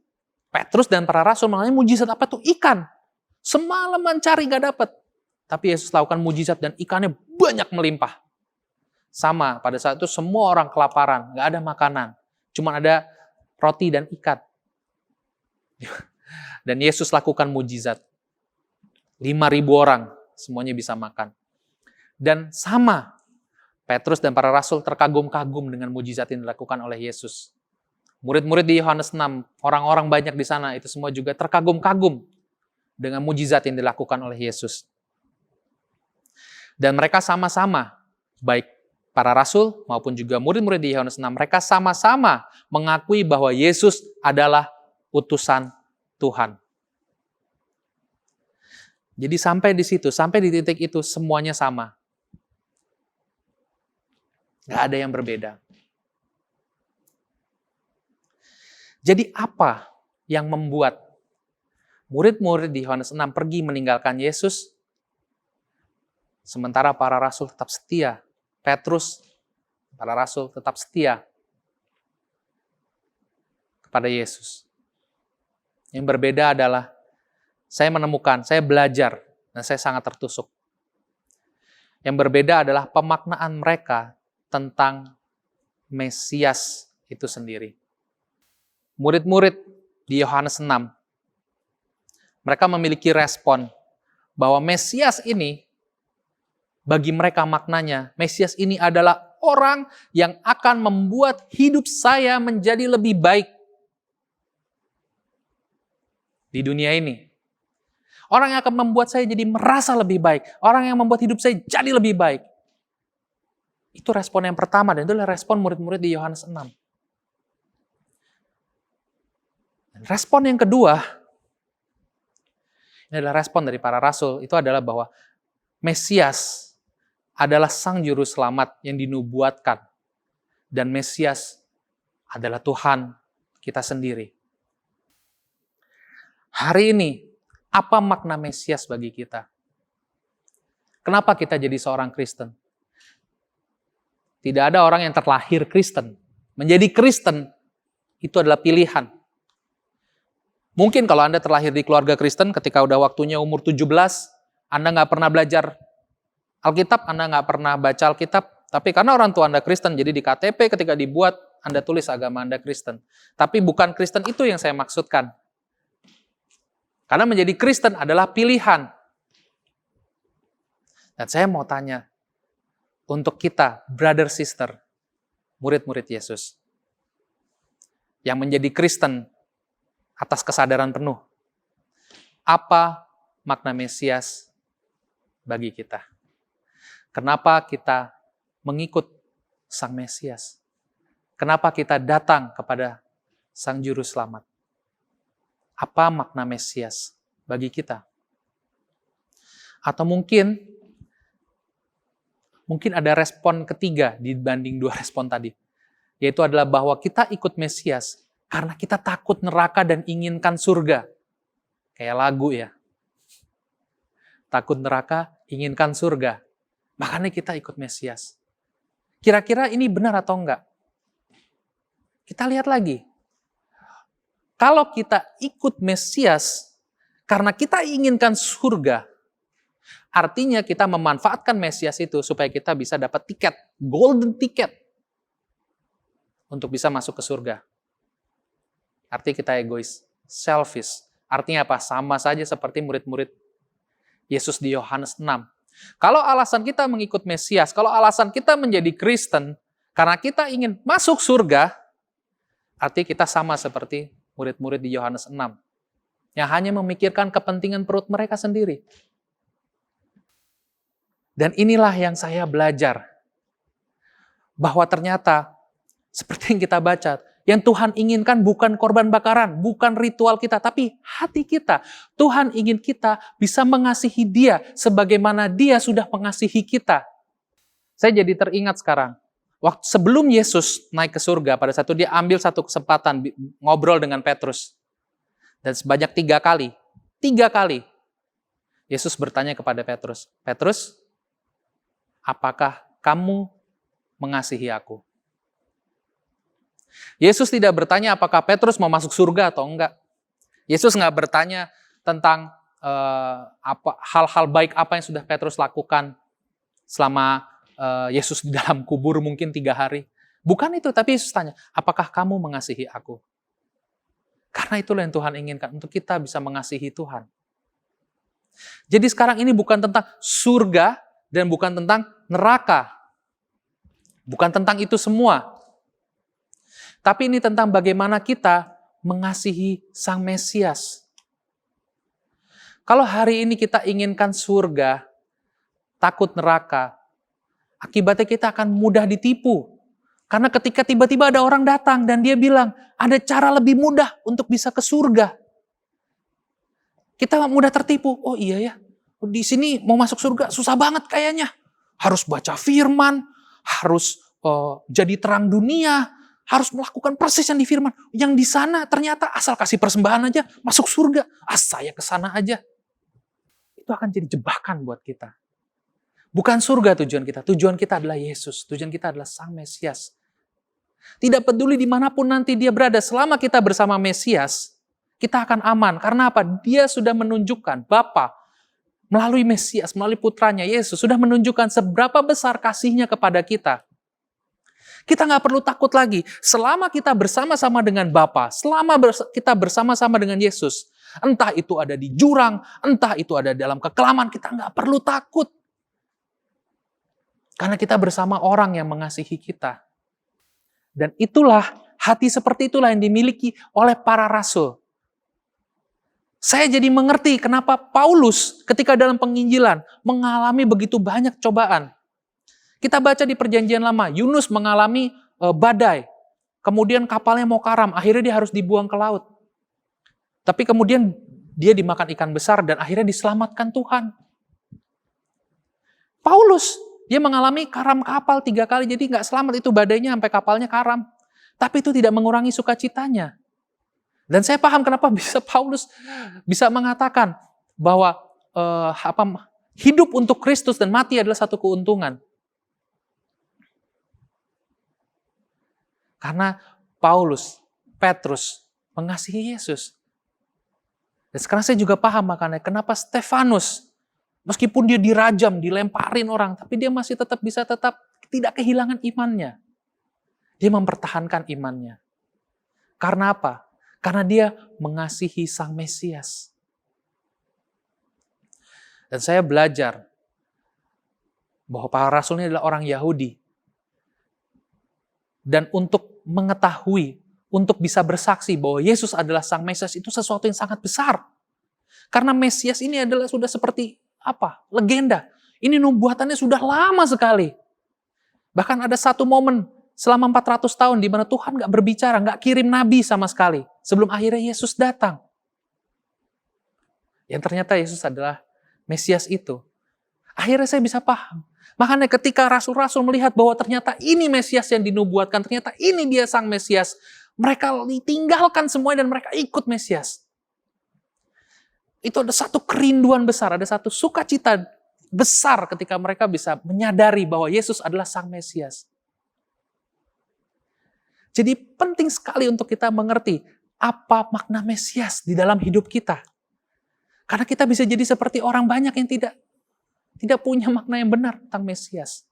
Petrus dan para rasul mengalami mujizat apa tuh? Ikan. Semalaman cari gak dapat. Tapi Yesus lakukan mujizat dan ikannya banyak melimpah. Sama, pada saat itu semua orang kelaparan, gak ada makanan. Cuma ada roti dan ikan. Dan Yesus lakukan mujizat. 5.000 orang semuanya bisa makan. Dan sama, Petrus dan para rasul terkagum-kagum dengan mujizat yang dilakukan oleh Yesus. Murid-murid di Yohanes 6, orang-orang banyak di sana, itu semua juga terkagum-kagum dengan mujizat yang dilakukan oleh Yesus. Dan mereka sama-sama, baik para rasul maupun juga murid-murid di Yohanes 6, mereka sama-sama mengakui bahwa Yesus adalah utusan Tuhan. Jadi sampai di situ, sampai di titik itu semuanya sama. Gak ada yang berbeda. Jadi apa yang membuat murid-murid di Yohanes 6 pergi meninggalkan Yesus, sementara para rasul tetap setia? Petrus, para rasul tetap setia kepada Yesus. Yang berbeda adalah saya menemukan, saya belajar, dan saya sangat tertusuk. Yang berbeda adalah pemaknaan mereka tentang Mesias itu sendiri. Murid-murid di Yohanes 6, mereka memiliki respon bahwa Mesias ini, bagi mereka maknanya, Mesias ini adalah orang yang akan membuat hidup saya menjadi lebih baik di dunia ini. Orang yang akan membuat saya jadi merasa lebih baik. Orang yang membuat hidup saya jadi lebih baik. Itu respon yang pertama, dan itu adalah respon murid-murid di Yohanes 6. Dan respon yang kedua, ini adalah respon dari para rasul, itu adalah bahwa Mesias adalah Sang Juru Selamat yang dinubuatkan. Dan Mesias adalah Tuhan kita sendiri. Hari ini, apa makna Mesias bagi kita? Kenapa kita jadi seorang Kristen? Tidak ada orang yang terlahir Kristen. Menjadi Kristen itu adalah pilihan. Mungkin kalau Anda terlahir di keluarga Kristen, ketika udah waktunya umur 17, Anda nggak pernah belajar Alkitab, Anda nggak pernah baca Alkitab, tapi karena orang tua Anda Kristen, jadi di KTP ketika dibuat, Anda tulis agama Anda Kristen. Tapi bukan Kristen itu yang saya maksudkan. Karena menjadi Kristen adalah pilihan. Dan saya mau tanya, untuk kita, brother sister, murid-murid Yesus, yang menjadi Kristen atas kesadaran penuh, apa makna Mesias bagi kita? Kenapa kita mengikut Sang Mesias? Kenapa kita datang kepada Sang Juru Selamat? Apa makna Mesias bagi kita? Atau mungkin ada respon ketiga dibanding dua respon tadi. Yaitu adalah bahwa kita ikut Mesias karena kita takut neraka dan inginkan surga. Kayak lagu ya. Takut neraka, inginkan surga. Makanya kita ikut Mesias. Kira-kira ini benar atau enggak? Kita lihat lagi. Kalau kita ikut Mesias karena kita inginkan surga, artinya kita memanfaatkan Mesias itu supaya kita bisa dapat tiket, golden ticket, untuk bisa masuk ke surga. Artinya kita egois, selfish. Artinya apa? Sama saja seperti murid-murid Yesus di Yohanes 6. Kalau alasan kita mengikut Mesias, kalau alasan kita menjadi Kristen, karena kita ingin masuk surga, artinya kita sama seperti murid-murid di Yohanes 6. Yang hanya memikirkan kepentingan perut mereka sendiri. Dan inilah yang saya belajar. Bahwa ternyata, seperti yang kita baca, yang Tuhan inginkan bukan korban bakaran, bukan ritual kita, tapi hati kita. Tuhan ingin kita bisa mengasihi Dia sebagaimana Dia sudah mengasihi kita. Saya jadi teringat sekarang. Waktu sebelum Yesus naik ke surga, pada saat itu dia ambil satu kesempatan ngobrol dengan Petrus. Dan sebanyak 3 kali, Yesus bertanya kepada Petrus, Petrus, apakah kamu mengasihi aku? Yesus tidak bertanya apakah Petrus mau masuk surga atau enggak. Yesus nggak bertanya tentang hal-hal baik apa yang sudah Petrus lakukan selama Yesus di dalam kubur mungkin 3 hari. Bukan itu, tapi Yesus tanya, apakah kamu mengasihi aku? Karena itulah yang Tuhan inginkan, untuk kita bisa mengasihi Tuhan. Jadi sekarang ini bukan tentang surga dan bukan tentang neraka. Bukan tentang itu semua. Tapi ini tentang bagaimana kita mengasihi Sang Mesias. Kalau hari ini kita inginkan surga, takut neraka, akibatnya kita akan mudah ditipu. Karena ketika tiba-tiba ada orang datang dan dia bilang, ada cara lebih mudah untuk bisa ke surga. Kita mudah tertipu. Oh iya ya, di sini mau masuk surga susah banget kayaknya. Harus baca firman, harus jadi terang dunia, harus melakukan persis yang di firman. Yang di sana ternyata asal kasih persembahan aja masuk surga. Saya ke sana aja. Itu akan jadi jebakan buat kita. Bukan surga tujuan kita. Tujuan kita adalah Yesus. Tujuan kita adalah Sang Mesias. Tidak peduli dimanapun nanti dia berada. Selama kita bersama Mesias, kita akan aman. Karena apa? Dia sudah menunjukkan, Bapa melalui Mesias, melalui putranya Yesus, sudah menunjukkan seberapa besar kasihnya kepada kita. Kita nggak perlu takut lagi. Selama kita bersama-sama dengan Bapa, selama kita bersama-sama dengan Yesus, entah itu ada di jurang, entah itu ada dalam kekelaman, kita nggak perlu takut. Karena kita bersama orang yang mengasihi kita. Dan itulah, hati seperti itulah yang dimiliki oleh para rasul. Saya jadi mengerti kenapa Paulus ketika dalam penginjilan mengalami begitu banyak cobaan. Kita baca di Perjanjian Lama, Yunus mengalami badai. Kemudian kapalnya mau karam, akhirnya dia harus dibuang ke laut. Tapi kemudian dia dimakan ikan besar dan akhirnya diselamatkan Tuhan. Paulus, Dia mengalami karam kapal 3 kali, jadi nggak selamat itu badainya sampai kapalnya karam. Tapi itu tidak mengurangi sukacitanya. Dan saya paham kenapa bisa Paulus bisa mengatakan bahwa hidup untuk Kristus dan mati adalah satu keuntungan. Karena Petrus mengasihi Yesus. Dan sekarang saya juga paham makanya kenapa Stefanus, meskipun dia dirajam, dilemparin orang, tapi dia masih tetap bisa tidak kehilangan imannya. Dia mempertahankan imannya. Karena apa? Karena dia mengasihi Sang Mesias. Dan saya belajar bahwa para rasul ini adalah orang Yahudi. Dan untuk mengetahui, untuk bisa bersaksi bahwa Yesus adalah Sang Mesias itu sesuatu yang sangat besar. Karena Mesias ini adalah sudah seperti legenda. Ini nubuatannya sudah lama sekali. Bahkan ada satu momen selama 400 tahun di mana Tuhan nggak berbicara, nggak kirim nabi sama sekali. Sebelum akhirnya Yesus datang. Yang ternyata Yesus adalah Mesias itu. Akhirnya saya bisa paham. Makanya ketika rasul-rasul melihat bahwa ternyata ini Mesias yang dinubuatkan, ternyata ini dia Sang Mesias, mereka ditinggalkan semuanya dan mereka ikut Mesias. Itu ada satu kerinduan besar, ada satu sukacita besar ketika mereka bisa menyadari bahwa Yesus adalah Sang Mesias. Jadi penting sekali untuk kita mengerti apa makna Mesias di dalam hidup kita. Karena kita bisa jadi seperti orang banyak yang tidak punya makna yang benar tentang Mesias.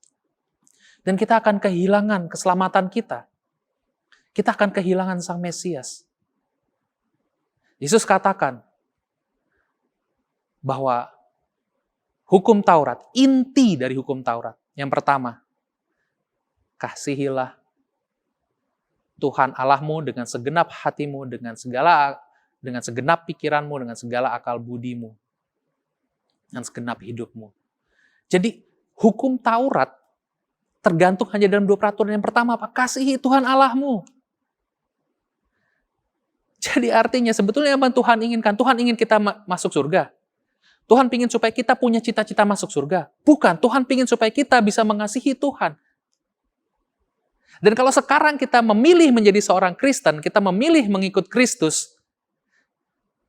Dan kita akan kehilangan keselamatan kita. Kita akan kehilangan Sang Mesias. Yesus katakan bahwa hukum Taurat, inti dari hukum Taurat. Yang pertama, kasihilah Tuhan Allahmu dengan segenap hatimu, dengan segenap pikiranmu, dengan segala akal budimu, dengan segenap hidupmu. Jadi hukum Taurat tergantung hanya dalam 2 peraturan. Yang pertama apa? Kasihi Tuhan Allahmu. Jadi artinya sebetulnya apa Tuhan inginkan? Tuhan ingin kita masuk surga. Tuhan ingin supaya kita punya cita-cita masuk surga. Bukan, Tuhan ingin supaya kita bisa mengasihi Tuhan. Dan kalau sekarang kita memilih menjadi seorang Kristen, kita memilih mengikut Kristus,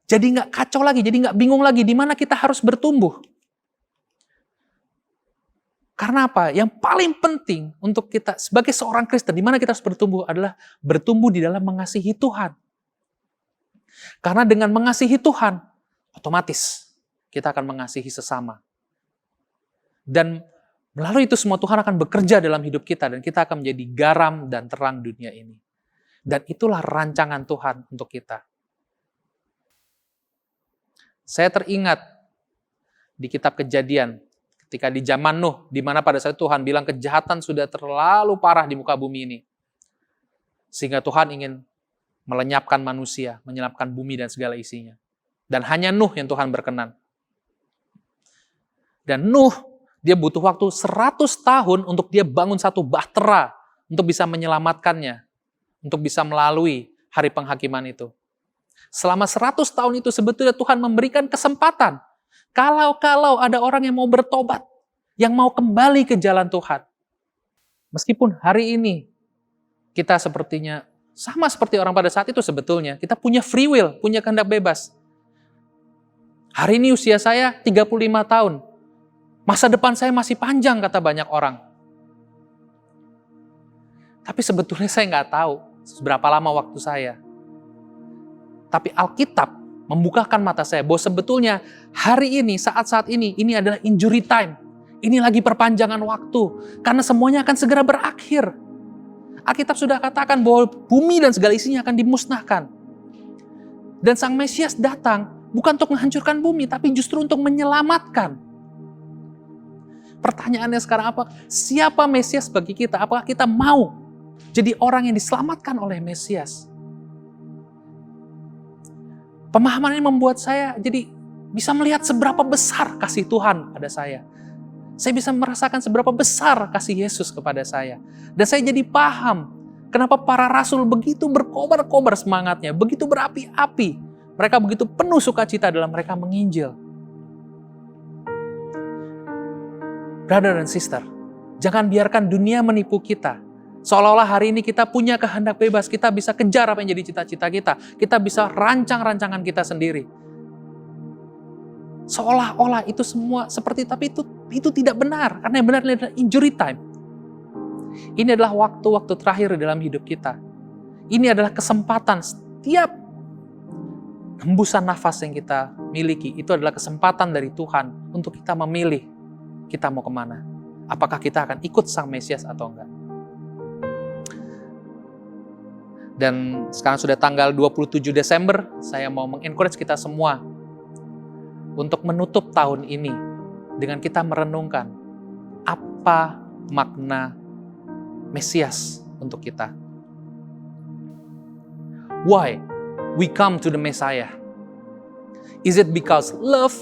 jadi nggak kacau lagi, jadi nggak bingung lagi di mana kita harus bertumbuh. Karena apa? Yang paling penting untuk kita sebagai seorang Kristen, di mana kita harus bertumbuh adalah bertumbuh di dalam mengasihi Tuhan. Karena dengan mengasihi Tuhan, otomatis kita akan mengasihi sesama. Dan melalui itu semua Tuhan akan bekerja dalam hidup kita dan kita akan menjadi garam dan terang dunia ini. Dan itulah rancangan Tuhan untuk kita. Saya teringat di kitab Kejadian, ketika di zaman Nuh, di mana pada saat Tuhan bilang kejahatan sudah terlalu parah di muka bumi ini. Sehingga Tuhan ingin melenyapkan manusia, menyelapkan bumi dan segala isinya. Dan hanya Nuh yang Tuhan berkenan. Dan Nuh, dia butuh waktu 100 tahun untuk dia bangun satu bahtera untuk bisa menyelamatkannya, untuk bisa melalui hari penghakiman itu. Selama 100 tahun itu sebetulnya Tuhan memberikan kesempatan. Kalau ada orang yang mau bertobat, yang mau kembali ke jalan Tuhan. Meskipun hari ini kita sepertinya sama seperti orang pada saat itu sebetulnya, kita punya free will, punya kehendak bebas. Hari ini usia saya 35 tahun. Masa depan saya masih panjang, kata banyak orang. Tapi sebetulnya saya nggak tahu seberapa lama waktu saya. Tapi Alkitab membukakan mata saya bahwa sebetulnya hari ini, saat-saat ini adalah injury time. Ini lagi perpanjangan waktu. Karena semuanya akan segera berakhir. Alkitab sudah katakan bahwa bumi dan segala isinya akan dimusnahkan. Dan Sang Mesias datang bukan untuk menghancurkan bumi, tapi justru untuk menyelamatkan. Pertanyaannya sekarang apa? Siapa Mesias bagi kita? Apakah kita mau jadi orang yang diselamatkan oleh Mesias? Pemahaman ini membuat saya jadi bisa melihat seberapa besar kasih Tuhan pada saya. Saya bisa merasakan seberapa besar kasih Yesus kepada saya. Dan saya jadi paham kenapa para rasul begitu berkobar-kobar semangatnya, begitu berapi-api. Mereka begitu penuh sukacita dalam mereka menginjil. Brother and sister, Jangan biarkan dunia menipu kita. Seolah-olah hari ini kita punya kehendak bebas, kita bisa kejar apa yang jadi cita-cita kita bisa rancang rancangan kita sendiri. Seolah-olah itu semua seperti, tapi itu tidak benar, karena yang benar adalah injury time. Ini adalah waktu-waktu terakhir dalam hidup kita. Ini adalah kesempatan, setiap hembusan nafas yang kita miliki, itu adalah kesempatan dari Tuhan untuk kita memilih kita mau kemana. Apakah kita akan ikut Sang Mesias atau enggak. Dan sekarang sudah tanggal 27 Desember, saya mau mengencourage kita semua untuk menutup tahun ini dengan kita merenungkan apa makna Mesias untuk kita. Why we come to the Messiah? Is it because love,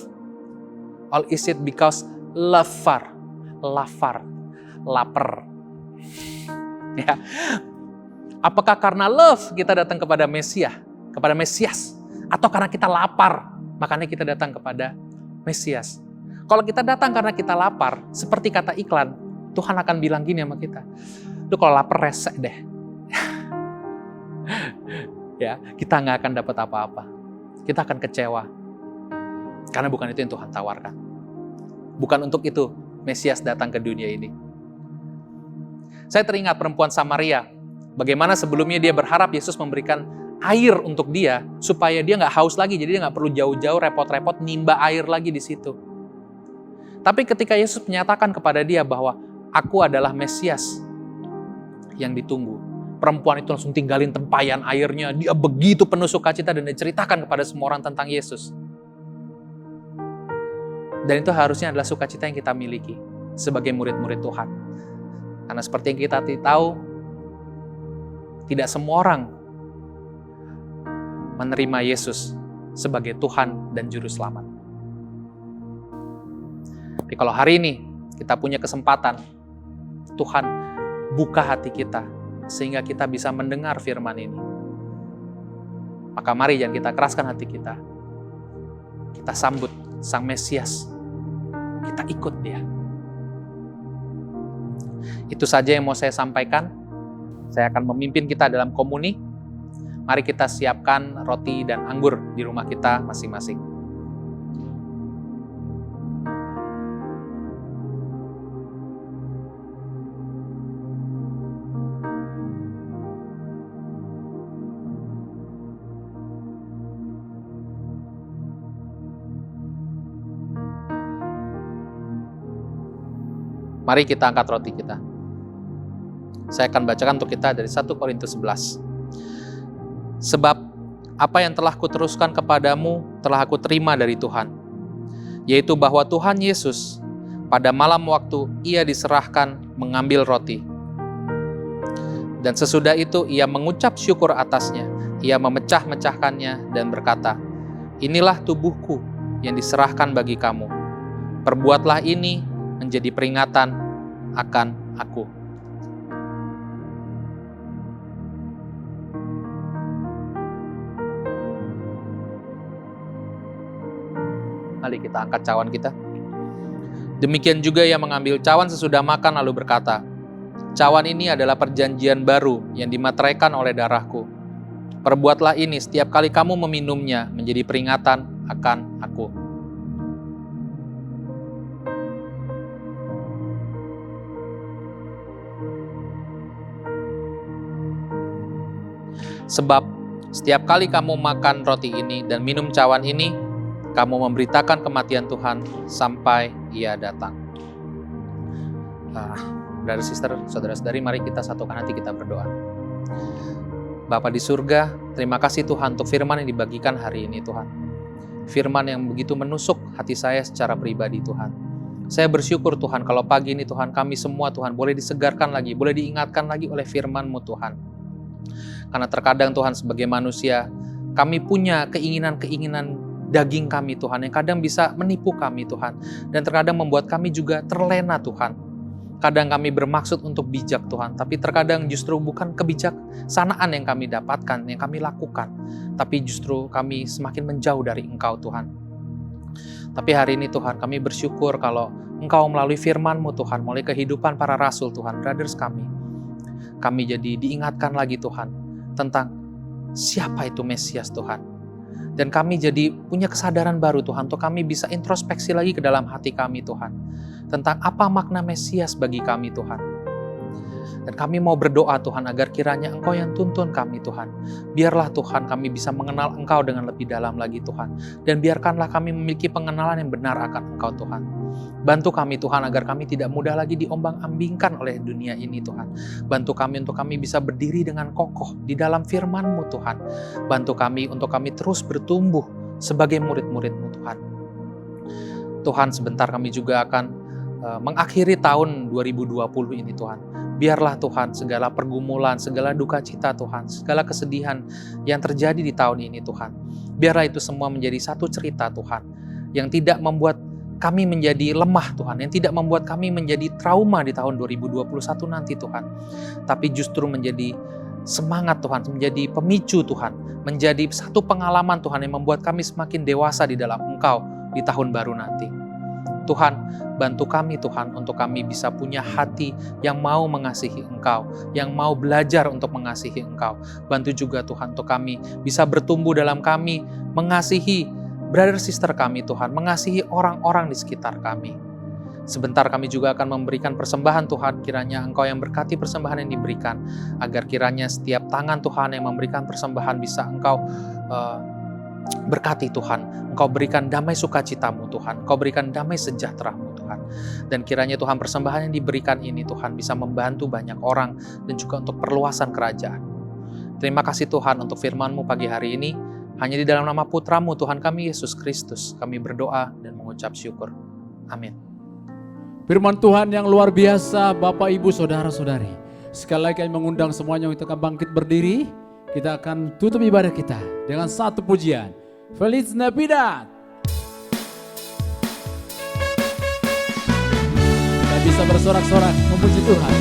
or is it because lapar? Ya. Apakah karena love kita datang kepada Mesias, atau karena kita lapar, makanya kita datang kepada Mesias? Kalau kita datang karena kita lapar, seperti kata iklan, Tuhan akan bilang gini sama kita, lu kalau lapar resek deh. Ya, kita nggak akan dapat apa-apa. Kita akan kecewa. Karena bukan itu yang Tuhan tawarkan. Bukan untuk itu Mesias datang ke dunia ini. Saya teringat perempuan Samaria. Bagaimana sebelumnya dia berharap Yesus memberikan air untuk dia, supaya dia nggak haus lagi, jadi dia nggak perlu jauh-jauh repot-repot nimba air lagi di situ. Tapi ketika Yesus menyatakan kepada dia bahwa aku adalah Mesias yang ditunggu, perempuan itu langsung tinggalin tempayan airnya, dia begitu penuh sukacita dan diceritakan kepada semua orang tentang Yesus. Dan itu harusnya adalah sukacita yang kita miliki sebagai murid-murid Tuhan. Karena seperti yang kita tahu, tidak semua orang menerima Yesus sebagai Tuhan dan Juru Selamat. Tapi kalau hari ini kita punya kesempatan, Tuhan buka hati kita sehingga kita bisa mendengar firman ini. Maka mari jangan kita keraskan hati kita. Kita sambut Sang Mesias. Kita ikut Dia. Itu saja yang mau saya sampaikan. Saya akan memimpin kita dalam komuni. Mari kita siapkan roti dan anggur di rumah kita masing-masing. Mari kita angkat roti kita. Saya akan bacakan untuk kita dari 1 Korintus 11. Sebab apa yang telah kuteruskan kepadamu telah aku terima dari Tuhan, yaitu bahwa Tuhan Yesus pada malam waktu Ia diserahkan mengambil roti. Dan sesudah itu Ia mengucap syukur atasnya, Ia memecah-mecahkannya dan berkata, inilah tubuhku yang diserahkan bagi kamu. Perbuatlah ini menjadi peringatan akan aku. Mari kita angkat cawan kita. Demikian juga Ia mengambil cawan sesudah makan lalu berkata, cawan ini adalah perjanjian baru yang dimateraikan oleh darahku. Perbuatlah ini setiap kali kamu meminumnya menjadi peringatan akan aku. Sebab setiap kali kamu makan roti ini dan minum cawan ini, kamu memberitakan kematian Tuhan sampai Ia datang. Brother, sister, saudara-saudari, mari kita satukan hati, kita berdoa. Bapa di surga, terima kasih Tuhan untuk firman yang dibagikan hari ini Tuhan. Firman yang begitu menusuk hati saya secara pribadi Tuhan. Saya bersyukur Tuhan kalau pagi ini Tuhan kami semua Tuhan boleh disegarkan lagi, boleh diingatkan lagi oleh firman-Mu Tuhan. Karena terkadang Tuhan sebagai manusia, kami punya keinginan-keinginan daging kami Tuhan, yang kadang bisa menipu kami Tuhan, dan terkadang membuat kami juga terlena Tuhan. Kadang kami bermaksud untuk bijak Tuhan, tapi terkadang justru bukan kebijaksanaan yang kami dapatkan, yang kami lakukan, tapi justru kami semakin menjauh dari Engkau Tuhan. Tapi hari ini Tuhan kami bersyukur kalau Engkau melalui firman-Mu Tuhan, melalui kehidupan para rasul Tuhan, brothers kami jadi diingatkan lagi Tuhan tentang siapa itu Mesias Tuhan. Dan kami jadi punya kesadaran baru Tuhan, untuk kami bisa introspeksi lagi ke dalam hati kami Tuhan, tentang apa makna Mesias bagi kami Tuhan. Dan kami mau berdoa Tuhan agar kiranya Engkau yang tuntun kami Tuhan. Biarlah Tuhan kami bisa mengenal Engkau dengan lebih dalam lagi Tuhan. Dan biarkanlah kami memiliki pengenalan yang benar akan Engkau Tuhan. Bantu kami Tuhan agar kami tidak mudah lagi diombang-ambingkan oleh dunia ini Tuhan. Bantu kami untuk kami bisa berdiri dengan kokoh di dalam firman-Mu Tuhan. Bantu kami untuk kami terus bertumbuh sebagai murid-murid-Mu Tuhan. Tuhan, sebentar kami juga akan mengakhiri tahun 2020 ini Tuhan. Biarlah Tuhan segala pergumulan, segala duka cita Tuhan, segala kesedihan yang terjadi di tahun ini Tuhan. Biarlah itu semua menjadi satu cerita Tuhan, yang tidak membuat kami menjadi lemah Tuhan, yang tidak membuat kami menjadi trauma di tahun 2021 nanti Tuhan. Tapi justru menjadi semangat Tuhan, menjadi pemicu Tuhan, menjadi satu pengalaman Tuhan yang membuat kami semakin dewasa di dalam Engkau di tahun baru nanti. Tuhan, bantu kami Tuhan untuk kami bisa punya hati yang mau mengasihi Engkau, yang mau belajar untuk mengasihi Engkau. Bantu juga Tuhan untuk kami bisa bertumbuh dalam kami mengasihi brother sister kami Tuhan, mengasihi orang-orang di sekitar kami. Sebentar kami juga akan memberikan persembahan Tuhan, kiranya Engkau yang berkati persembahan yang diberikan, agar kiranya setiap tangan Tuhan yang memberikan persembahan bisa Engkau berkati Tuhan. Engkau berikan damai sukacita-Mu Tuhan, Engkau berikan damai sejahtera-Mu Tuhan. Dan kiranya Tuhan persembahan yang diberikan ini Tuhan bisa membantu banyak orang dan juga untuk perluasan kerajaan. Terima kasih Tuhan untuk firman-Mu pagi hari ini. Hanya di dalam nama Putra-Mu Tuhan kami Yesus Kristus kami berdoa dan mengucap syukur. Amin. Firman Tuhan yang luar biasa, Bapak, Ibu, Saudara-saudari. Sekali lagi kami mengundang semuanya untuk bangkit berdiri. Kita akan tutup ibadah kita dengan satu pujian. Feliz Navidad. Kita bisa bersorak-sorak memuji Tuhan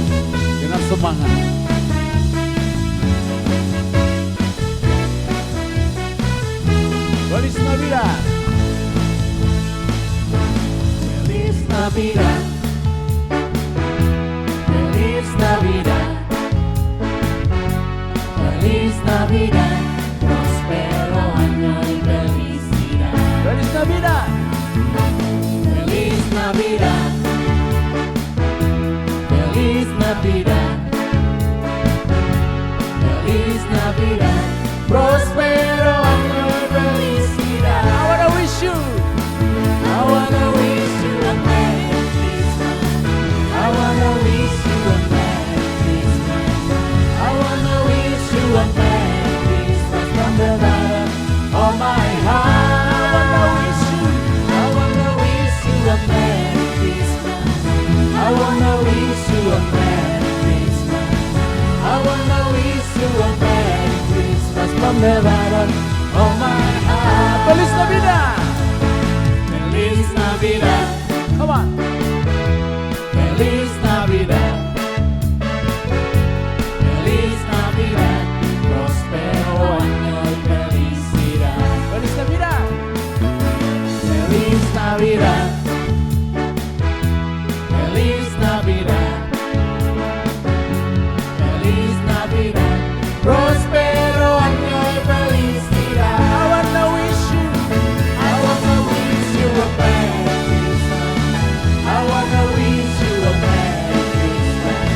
dengan semangat. Feliz Navidad. Feliz Navidad. Feliz Navidad. Feliz Navidad. Prospero año y felicidad. Feliz Navidad. Feliz Navidad. Feliz Navidad. Feliz Navidad. Prospero año y felicidad. I wanna wish you. I wanna wish you a Merry Christmas. I wanna wish you a Merry Christmas. I wanna wish you a Merry Christmas from the bottom of my heart. I wanna wish you a Merry Christmas. I wanna wish you a Merry Christmas. I wanna wish you a Merry Christmas from the bottom of my heart. Feliz Navidad. Feliz Navidad. Come on. Feliz Navidad. Feliz Navidad. Prospero año y felicidad. Feliz Navidad. Feliz Navidad. Feliz Navidad. Feliz Navidad. Prospero año y felicidad. I wanna wish you. I wanna wish you a Merry Christmas. I wanna wish you a Merry Christmas.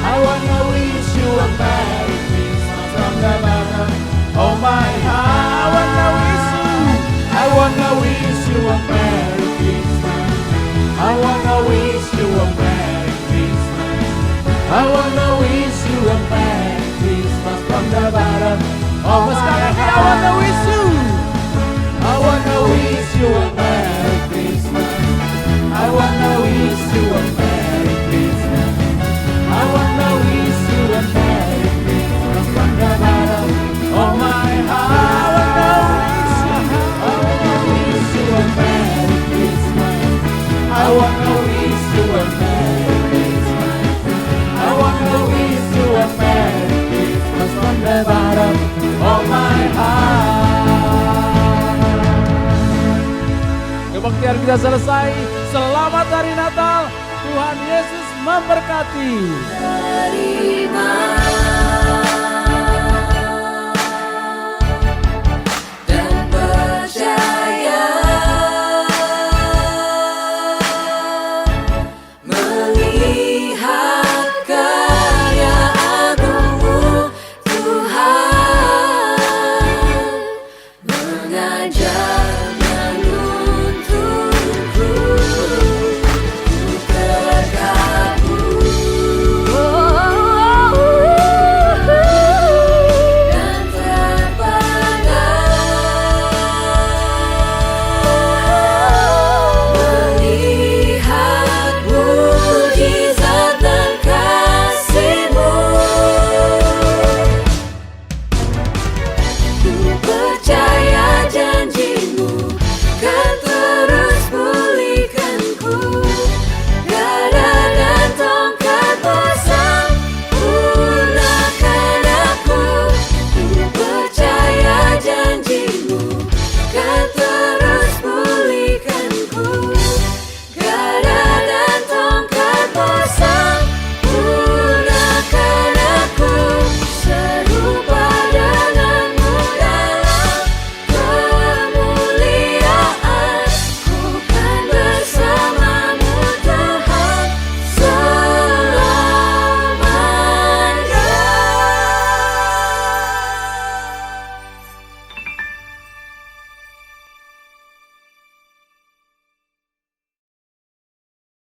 I wanna wish you a Merry Christmas from the bottom of my heart. I wanna wish you. I wanna wish you a Merry Christmas. I wanna wish you a Merry Christmas. I wanna wish you a Merry Christmas from the bottom of my heart. I wanna wish you. I wanna wish you a Merry Christmas. I wanna wish you a Merry Christmas. I wanna wish you a Merry Christmas from the bottom of my heart. I wanna wish you a Merry Christmas. I wanna wish you a Merry Christmas. I wanna wish you a Merry Christmas from the bottom of my heart. Kebaktian kita selesai. Selamat hari Natal. Tuhan Yesus memberkati. Terima